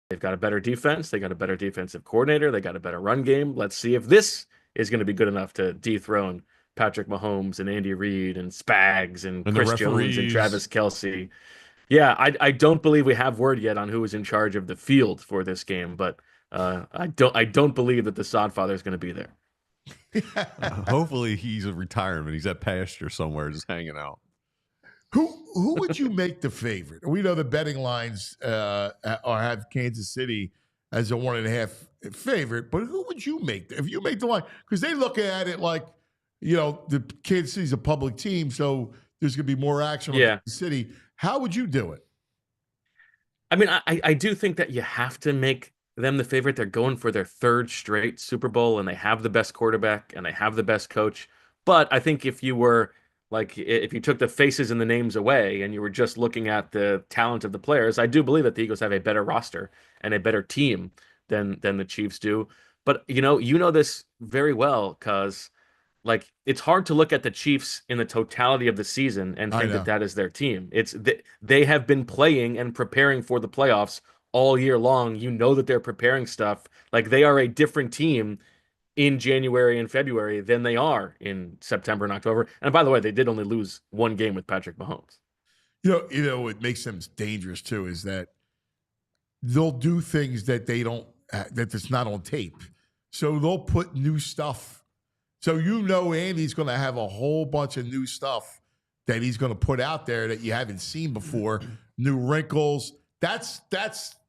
they've got a better defense. They got a better defensive coordinator. They got a better run game. Let's see if this is going to be good enough to dethrone Patrick Mahomes and Andy Reid and Spags and Chris Jones and Travis Kelce. Yeah, I don't believe we have word yet on who is in charge of the field for this game, but I don't believe that the Sodfather is going to be there. Hopefully he's a retirement. He's at pasture somewhere, just hanging out. Who would you make the favorite? We know the betting lines have Kansas City as a 1.5 favorite, but who would you make if you make the line? Because they look at it like the Kansas City's a public team, so there's going to be more action on Kansas City. How would you do it? I mean, I do think that you have to make them the favorite. They're going for their third straight Super Bowl, and they have the best quarterback and they have the best coach. But I think if you took the faces and the names away and you were just looking at the talent of the players, I do believe that the Eagles have a better roster and a better team than the Chiefs do. But you know this very well, because it's hard to look at the Chiefs in the totality of the season and think that is their team. They have been playing and preparing for the playoffs all year long. You know that they're preparing stuff. Like, they are a different team in January and February than they are in September and October. And by the way, they did only lose one game with Patrick Mahomes. You know, what makes them dangerous too is that they'll do things that they don't, that's not on tape. So they'll put new stuff. So you know Andy's going to have a whole bunch of new stuff that he's going to put out there that you haven't seen before. New wrinkles. That's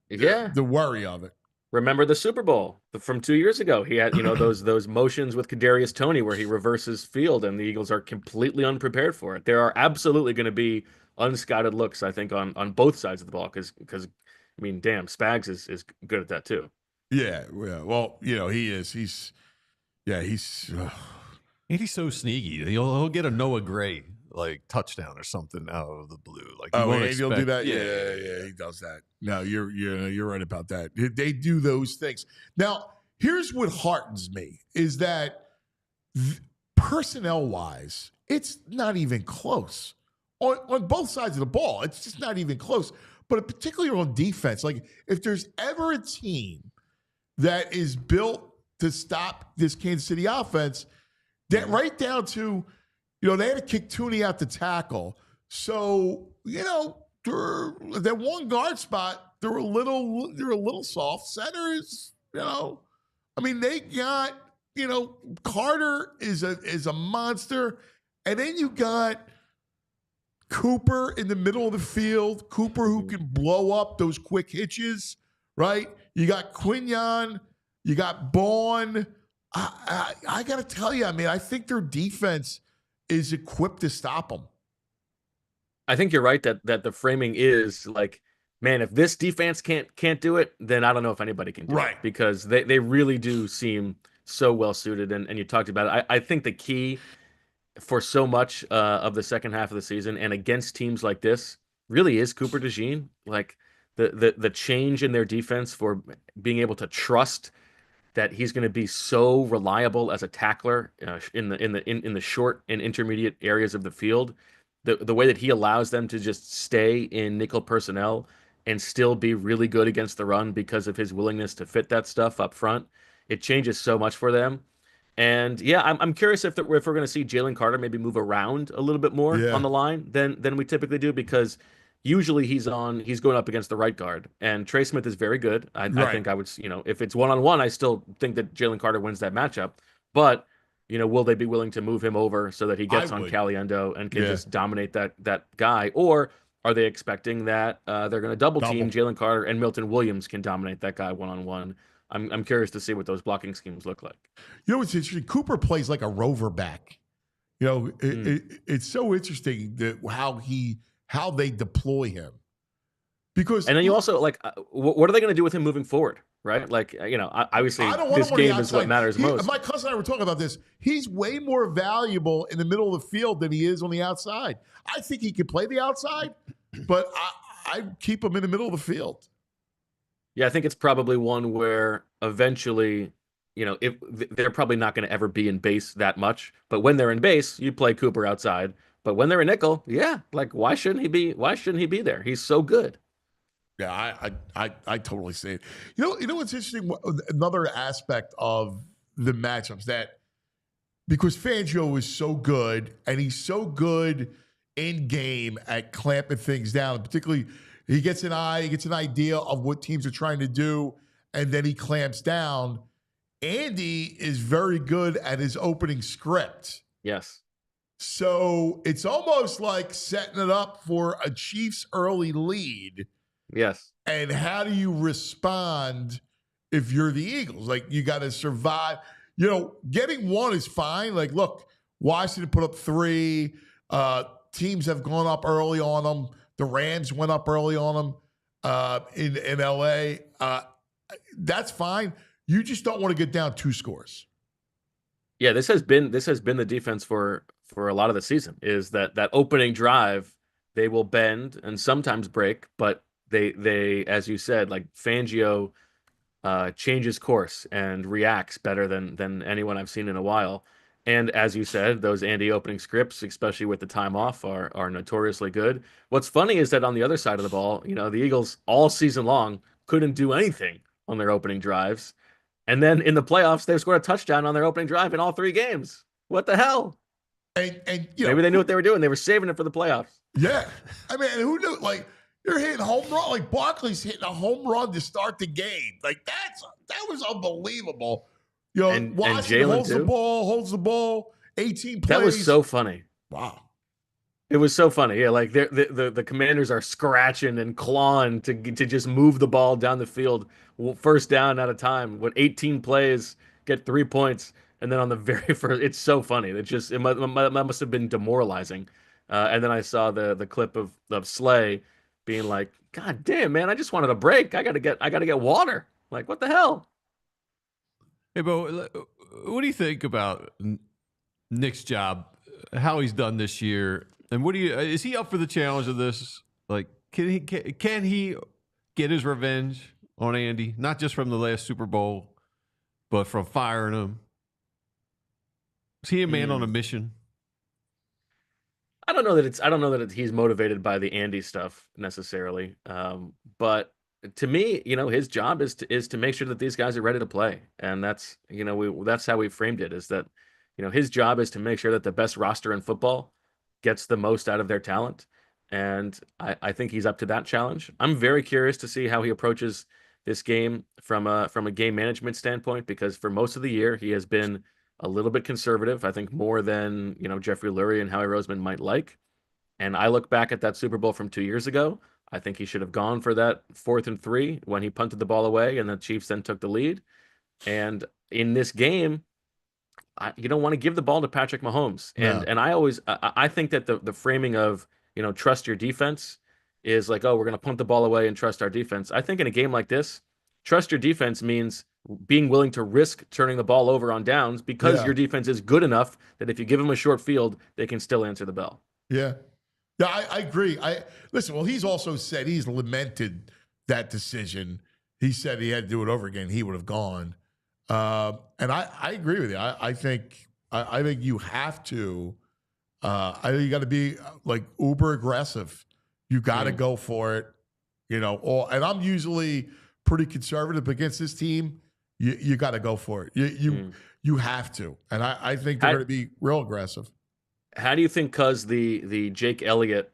the worry of it. Remember the Super Bowl from 2 years ago? He had, those motions with Kadarius Toney where he reverses field, and the Eagles are completely unprepared for it. There are absolutely going to be unscouted looks, I think, on both sides of the ball because I mean, damn, Spags is good at that too. Yeah. Well, he is. He's. Andy's so sneaky. He'll get a Noah Gray like touchdown or something out of the blue. Like, he'll do that. Yeah, he does that. No, you're right about that. They do those things. Now, here's what heartens me is that personnel wise, it's not even close on both sides of the ball. It's just not even close. But particularly on defense, like if there's ever a team that is built to stop this Kansas City offense, that right down to, they had to kick Tooney out to tackle. So, that one guard spot, they're a little soft. Centers, I mean, they got, Carter is a monster. And then you got Cooper in the middle of the field. Cooper who can blow up those quick hitches, right? You got Quinyon. You got Bourne. I got to tell you, I mean, I think their defense is equipped to stop them. I think you're right that the framing is like, man, if this defense can't do it, then I don't know if anybody can do it. Because they really do seem so well suited. And you talked about it. I think the key for so much of the second half of the season and against teams like this really is Cooper DeJean. Like the change in their defense for being able to trust that he's going to be so reliable as a tackler in the short and intermediate areas of the field. The way that he allows them to just stay in nickel personnel and still be really good against the run because of his willingness to fit that stuff up front, it changes so much for them. And yeah, I'm curious if we're going to see Jalen Carter maybe move around a little bit more on the line than we typically do, because usually he's going up against the right guard, and Trey Smith is very good. I think I would, if it's one-on-one, I still think that Jalen Carter wins that matchup. But, will they be willing to move him over so that he gets on Caliendo and can just dominate that guy? Or are they expecting that they're going to double team Jalen Carter and Milton Williams can dominate that guy one-on-one? I'm curious to see what those blocking schemes look like. What's interesting? Cooper plays like a rover back. It's so interesting how they deploy him. And then you also what are they going to do with him moving forward? Right? Like, obviously this game is what matters most. My cousin and I were talking about this. He's way more valuable in the middle of the field than he is on the outside. I think he can play the outside, but I keep him in the middle of the field. Yeah, I think it's probably one where eventually, if they're probably not going to ever be in base that much. But when they're in base, you play Cooper outside. But when they're in nickel, why shouldn't he be? Why shouldn't he be there? He's so good. Yeah, I totally see it. You know what's interesting? Another aspect of the matchups that because Fangio is so good and he's so good in game at clamping things down, particularly he gets an idea of what teams are trying to do, and then he clamps down. Andy is very good at his opening script. Yes. So it's almost like setting it up for a Chiefs early lead. Yes. And how do you respond if you're the Eagles? Like, you got to survive. Getting one is fine. Like, look, Washington put up 3. Teams have gone up early on them. The Rams went up early on them in L.A. That's fine. You just don't want to get down 2 scores. Yeah, this has been the defense for a lot of the season, is that opening drive, they will bend and sometimes break, but they as you said, like Fangio changes course and reacts better than anyone I've seen in a while. And as you said, those Andy opening scripts, especially with the time off, are notoriously good. What's funny is that on the other side of the ball, the Eagles all season long couldn't do anything on their opening drives. And then in the playoffs, they scored a touchdown on their opening drive in all 3 games. What the hell? And maybe they knew what they were doing. They were saving it for the playoffs. Yeah. I mean, who knew? Like, you're hitting home run. Like, Barkley's hitting a home run to start the game. Like, that was unbelievable. And Washington Jalen holds the ball, 18 plays. That was so funny. Wow. It was so funny. Yeah, like the Commanders are scratching and clawing to just move the ball down the field, first down at a time. With 18 plays, get 3 points, and then on the very first, it's so funny. It must have been demoralizing. And then I saw the clip of Slay being like, "God damn, man, I just wanted a break. I gotta get water. Like, what the hell?" Hey, Bo, what do you think about Nick's job? How he's done this year? And is he up for the challenge of this? Like, can he get his revenge on Andy? Not just from the last Super Bowl, but from firing him. Is he a man on a mission? I don't know that he's motivated by the Andy stuff necessarily. But to me, his job is to make sure that these guys are ready to play. And that's, that's how we framed it, is that, his job is to make sure that the best roster in football gets the most out of their talent. And I think he's up to that challenge. I'm very curious to see how he approaches this game from a game management standpoint, because for most of the year, he has been a little bit conservative, I think more than, Jeffrey Lurie and Howie Roseman might like. And I look back at that Super Bowl from 2 years ago. I think he should have gone for that 4th and 3 when he punted the ball away and the Chiefs then took the lead. And in this game, you don't want to give the ball to Patrick Mahomes. And I think that the framing of, trust your defense is like, oh, we're going to punt the ball away and trust our defense. I think in a game like this, trust your defense means being willing to risk turning the ball over on downs, because your defense is good enough that if you give them a short field, they can still answer the bell. Yeah. Yeah, I agree. Listen, well, he's also said he's lamented that decision. He said he had to do it over again. He would have gone. And I agree with you. I think you have to. I think you got to be like uber aggressive. You got to go for it. And I'm pretty conservative against this team. You got to go for it. You have to. And I think they're going to be real aggressive. How do you think the Jake Elliott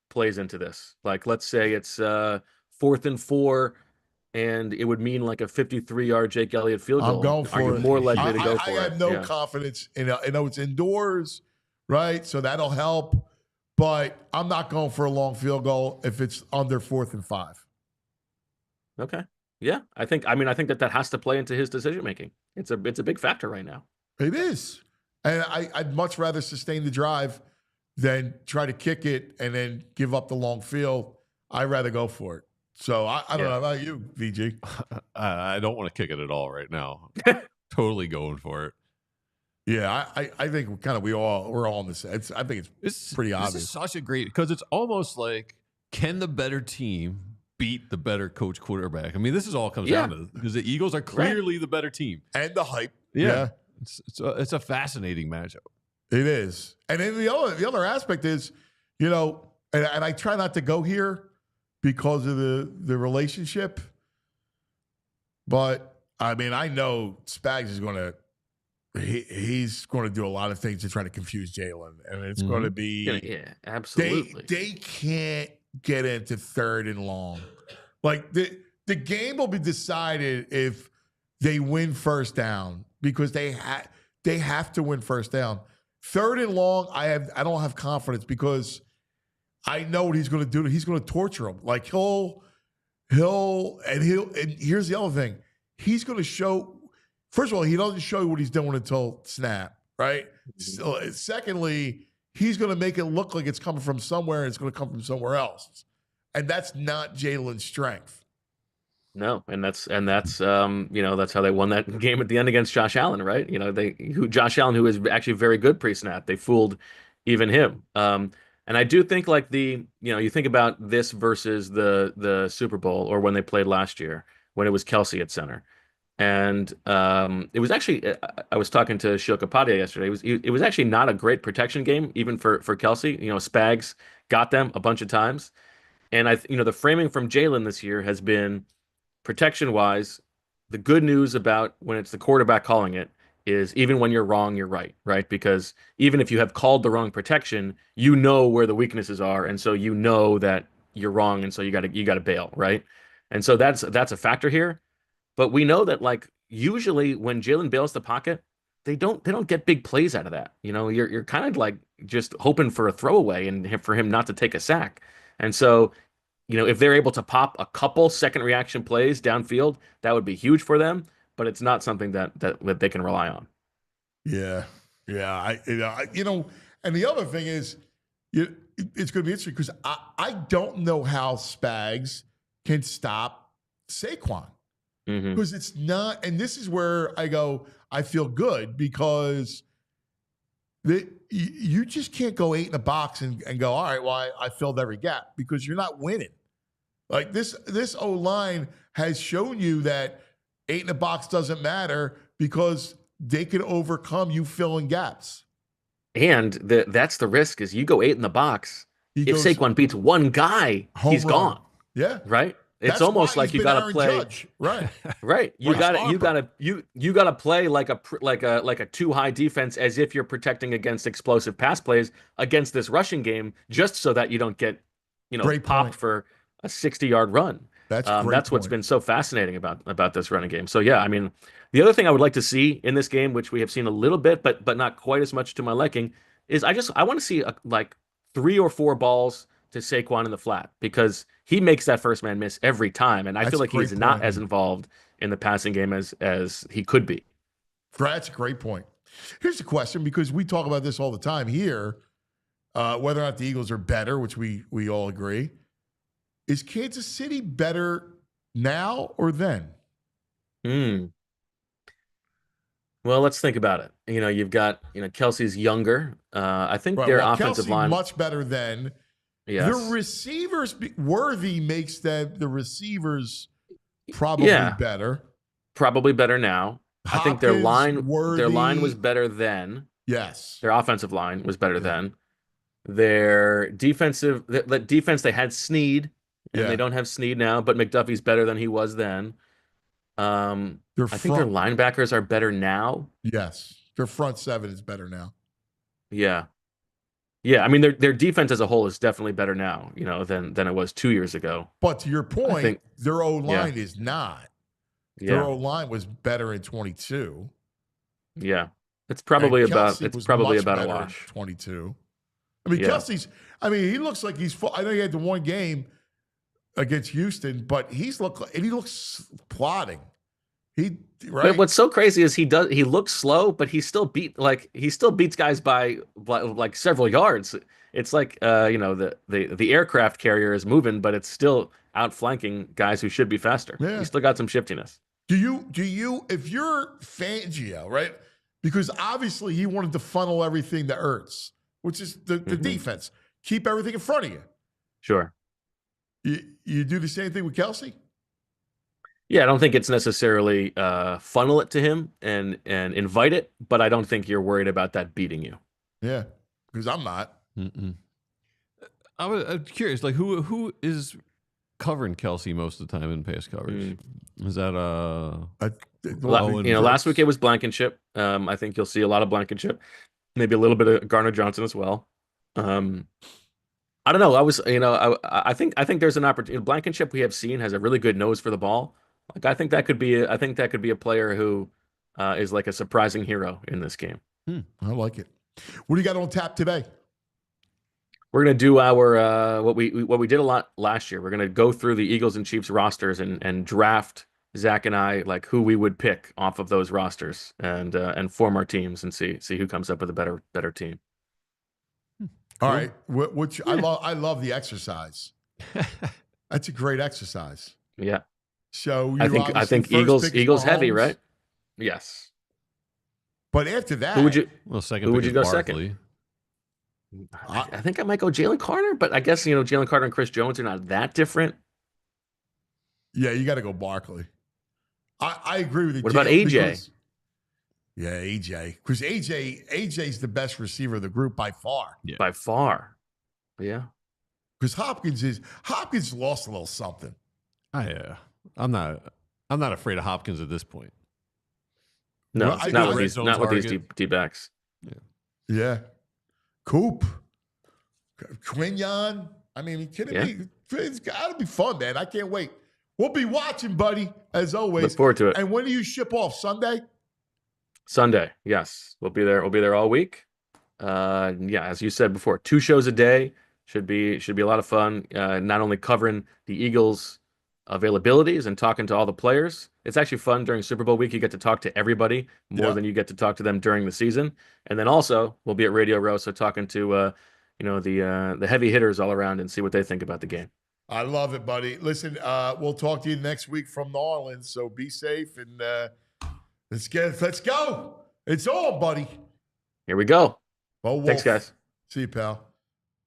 plays into this? Like, let's say it's 4th and 4, and it would mean like a 53-yard Jake Elliott field goal. I'm going for it. Are you more likely to go for it? I have no confidence in it. I know it's indoors, right? So that'll help. But I'm not going for a long field goal if it's under 4th and 5. Okay. Yeah. I think that has to play into his decision making. It's a big factor right now. It is. And I'd much rather sustain the drive than try to kick it and then give up the long field. I'd rather go for it. So I don't know about you, VG. I don't want to kick it at all right now. Totally going for it. Yeah, I think we're all on the same. I think it's pretty obvious. This is such a great, because it's almost like, can the better team beat the better coach quarterback? I mean, this is all comes down to, because the Eagles are clearly the better team. And the hype. Yeah. It's a fascinating matchup. It is. And then the other aspect is, and I try not to go here because of the relationship. But, I mean, I know Spags is going to, he's going to do a lot of things to try to confuse Jalen. And it's going to be. Yeah, absolutely. They can't get into 3rd and long. Like, the game will be decided if they win first down, because they have to win first down. 3rd and long, I don't have confidence, because I know what he's going to do. He's going to torture him. Like and here's the other thing. He's going to show, first of all, he doesn't show you what he's doing until snap, right? So, secondly, he's going to make it look like it's coming from somewhere and it's going to come from somewhere else. And that's not Jalen's strength. No, and that's that's how they won that game at the end against Josh Allen, right? Josh Allen, who is actually very good pre-snap, they fooled even him. And I do think like you think about this versus the Super Bowl, or when they played last year when it was Kelce at center, and it was actually I was talking to Shil Kapadia yesterday. It was actually not a great protection game even for Kelce. Spags got them a bunch of times, and the framing from Jalen this year has been, protection-wise, the good news about when it's the quarterback calling it is even when you're wrong, you're right, right? Because even if you have called the wrong protection, you know where the weaknesses are, and so you know that you're wrong, and so you gotta bail, right? And so that's a factor here. But we know that like usually when Jalen bails the pocket, they don't get big plays out of that. You know, you're kind of like just hoping for a throwaway and for him not to take a sack. And so, you know, if they're able to pop a couple second reaction plays downfield, that would be huge for them. But it's not something that they can rely on. Yeah, yeah. You know, and the other thing is, it's going to be interesting because I don't know how Spags can stop Saquon because it's not. And this is where I go, I feel good because you just can't go 8 in a box and go, all right, well, I filled every gap because you're not winning. Like this O-line has shown you that 8 in a box doesn't matter because they can overcome you filling gaps. And that's the risk is you go 8 in the box. If Saquon beats one guy, he's gone. Yeah. Right? It's almost like you got to play. Judge. Right. Right. You got to play like a too high defense as if you're protecting against explosive pass plays against this rushing game just so that you don't get, popped for a 60-yard run. That's what's been so fascinating about this running game. So yeah, I mean, the other thing I would like to see in this game, which we have seen a little bit, but not quite as much to my liking, is I want to see like 3 or 4 balls to Saquon in the flat because he makes that first man miss every time, and I feel like he's not as involved in the passing game as he could be. That's a great point. Here's the question, because we talk about this all the time here, whether or not the Eagles are better, which we all agree. Is Kansas City better now or then? Well, let's think about it. You've got, Kelsey's younger. I think their offensive line much better than. Yes. The receivers, Worthy makes the receivers probably better. Probably better now. Hopkins, I think their line Worthy, was better then. Yes. Their offensive line was better then. Their defense, they had Snead. And they don't have Snead now, but McDuffie's better than he was then. I think their linebackers are better now. Yes. Their front 7 is better now. Yeah. Yeah, I mean, their defense as a whole is definitely better now, than it was 2 years ago. But to your point, their O-line is not. Their O-line was better in 22. Yeah. It's probably about a wash. 22. I mean, Kelsey's, he looks like he's full. I know he had the one game against Houston, but he looks plodding. But what's so crazy is he looks slow, but he still beats guys by like several yards. It's like the aircraft carrier is moving, but it's still outflanking guys who should be faster. Yeah. He's still got some shiftiness. Do you if you're Fangio, right? Because obviously he wanted to funnel everything to Ertz, which is the defense. Keep everything in front of you. Sure. You do the same thing with Kelsey? Yeah, I don't think it's necessarily funnel it to him and invite it, but I don't think you're worried about that beating you. Yeah, because I'm not. I'm curious, like who is covering Kelsey most of the time in pass coverage? Is that last week it was Blankenship. I think you'll see a lot of Blankenship, maybe a little bit of Garner Johnson as well. I don't know. I think there's an opportunity. Blankenship we have seen has a really good nose for the ball. Like I think that could be a player who is like a surprising hero in this game. I like it. What do you got on tap today? We're gonna do our what we did a lot last year. We're gonna go through the Eagles and Chiefs rosters and draft Zach and I like who we would pick off of those rosters and form our teams and see who comes up with a better team. All right, which I love the exercise. That's a great exercise. Yeah. So I think Eagles heavy, right? Yes. But after that, who would you go Barkley. second? I think I might go Jalen Carter, but I guess Jalen Carter and Chris Jones are not that different. Yeah, you got to go Barkley. I agree with you. What about AJ? Yeah, AJ. Because AJ's the best receiver of the group by far. Yeah. By far. Yeah. Because Hopkins lost a little something. I'm not. I'm not afraid of Hopkins at this point. No, Well, not red with zone these target. D-backs. Yeah. Coop. Quinyon. I mean, are you kidding me? It's got to be fun, man. I can't wait. We'll be watching, buddy, as always. Look forward to it. And when do you ship off? Sunday? Sunday, yes. We'll be there. We'll be there all week. Yeah, as you said before, 2 shows a day. Should be a lot of fun. Not only covering the Eagles' availabilities and talking to all the players. It's actually fun during Super Bowl week. You get to talk to everybody more than you get to talk to them during the season. And then also we'll be at Radio Row, so talking to the heavy hitters all around and see what they think about the game. I love it, buddy. Listen, we'll talk to you next week from New Orleans. So be safe and let's go. It's on, buddy. Here we go. Well, Thanks, guys. See you, pal.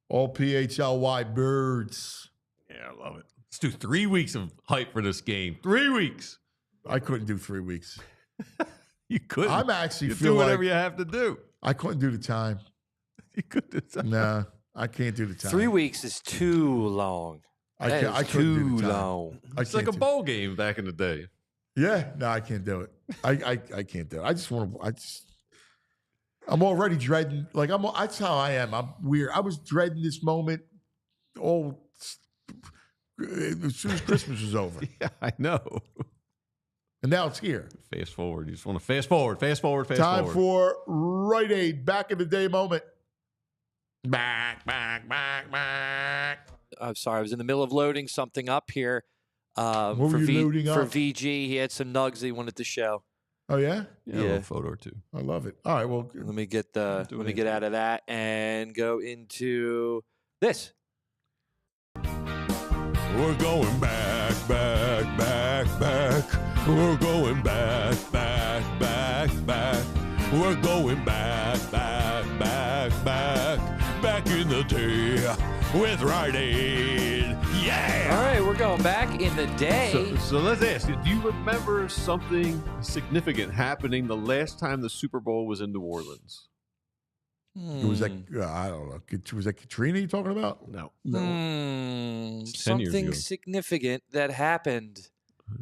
All PHLY birds. Yeah, I love it. Let's do 3 weeks of hype for this game. 3 weeks. I couldn't do 3 weeks. You couldn't. I'm actually you feel do whatever like you have to do. I couldn't do the time. You could do that. Nah, I can't do the time. 3 weeks is too long. I That can't. I is couldn't too do the time. long. It's like a bowl game back in the day. Yeah, no, I can't do it. I can't do it. I just want to. I'm already dreading. Like that's how I am. I'm weird. I was dreading this moment. As soon as Christmas was over, Yeah, I know. and now it's here. Fast forward. You just want to fast forward. Time for Rite Aid back in the day moment. Back. I'm sorry, I was in the middle of loading something up here. What were you loading for up? VG, he had some nugs he wanted to show. Oh yeah, Yeah, a little photo or two. I love it. All right, well, Let me get out of that and go into this. We're going back. We're going back. We're going back in the day with Rite Aid. Yeah. All right, we're going back in the day. So let's ask you, do you remember something significant happening the last time the Super Bowl was in New Orleans? it was like I don't know. Was that Katrina you talking about? No. No. 10 years Something ago. significant that happened.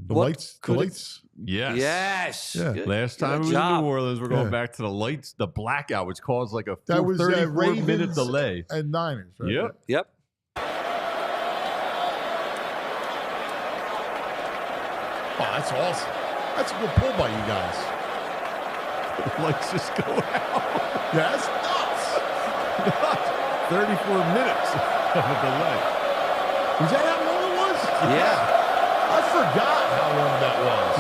The What lights. The could it- lights. Yes. Yes. Yeah. Good- Last time good we was job. in New Orleans, we're going Yeah. back to the lights, the blackout, which caused like a That was 34-minute Ravens delay. and Niners. Right? Yep. Yep. Oh, that's awesome. That's a good pull by you guys. Lights just go out. Yeah, that's nuts. 34 minutes of a delay. Was that how long it was? Yeah. I forgot how long that was.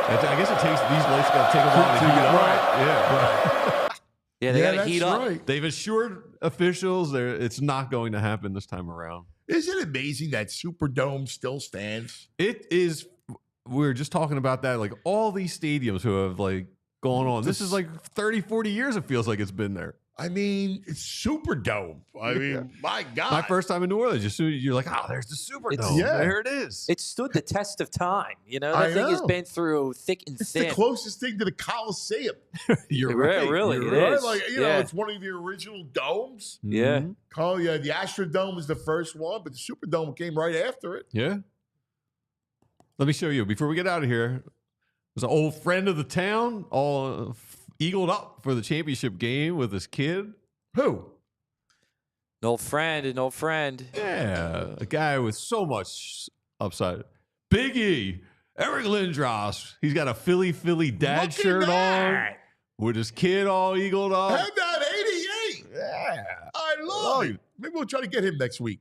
I guess it takes these lights got to take a while to To heat get up. right. Yeah. Yeah, they got to that's heat up. right. They've assured officials it's not going to happen this time around. Isn't it amazing that Superdome still stands? It is. We were just talking about that. Like all these stadiums who have like gone on. This is like 30, 40 years. It feels like it's been there. I mean, it's Superdome. I mean, my God. My first time in New Orleans, you're like, oh, there's the Superdome. Yeah. There it is. It stood the test of time. You know, I that thing has know. been through thick and It's thin. the closest thing to the Coliseum. You're It right. really You're it right. is. Like, you know, Yeah. it's one of the original domes. Yeah. Mhm. Oh, yeah, the Astrodome was the first one, but the Superdome came right after it. Yeah. Let me show you before we get out of here. There's an old friend of the town, all eagled up for the championship game with his kid. Who? An old friend. Yeah, a guy with so much upside. Biggie, Eric Lindros. He's got a Philly dad Look at shirt on that. with his kid all eagled up. How about 88? Yeah. I love it. Maybe we'll try to get him next week.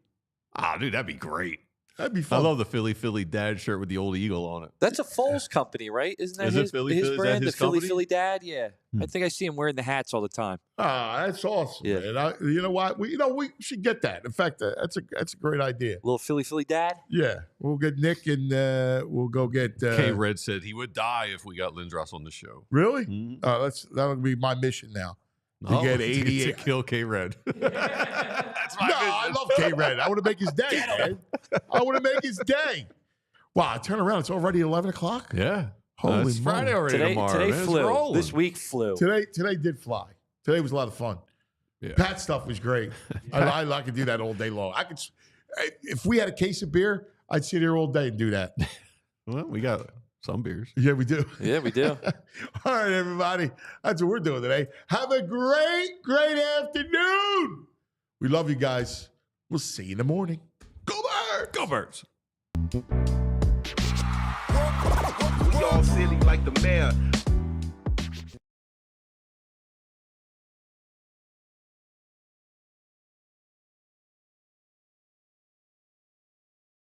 Oh, dude, that'd be great. That'd be I fun. love the Philly dad shirt with the old eagle on it. That's a Foles company, right? Isn't that Is it his, Philly? his Is that brand? his The Philly company? Dad? Yeah. Hmm. I think I see him wearing the hats all the time. Ah, that's awesome, Yeah. man. You know what? We should get that. In fact, that's a great idea. Little Philly Dad? Yeah, we'll get Nick and we'll go get. K Red said he would die if we got Lindros on the show. Really? Mhm. That'll be my mission now. Oh, get to 88. kill K Red. That's my No, I love K Red. I want to make his day, man. I want to make his day. Wow, I turn around. It's already 11 o'clock. Yeah. Holy it's Friday moly. already tomorrow. Today man. It's flew. rolling. This week flew. Today did fly. Today was a lot of fun. Yeah. Pat stuff was great. I could do that all day long. If we had a case of beer, I'd sit here all day and do that. Well, we got some beers. Yeah, we do. Yeah, we do. All right, everybody. That's what we're doing today. Have a great, great afternoon. We love you guys. We'll see you in the morning. Go Birds! Go Birds! We all silly like the mayor.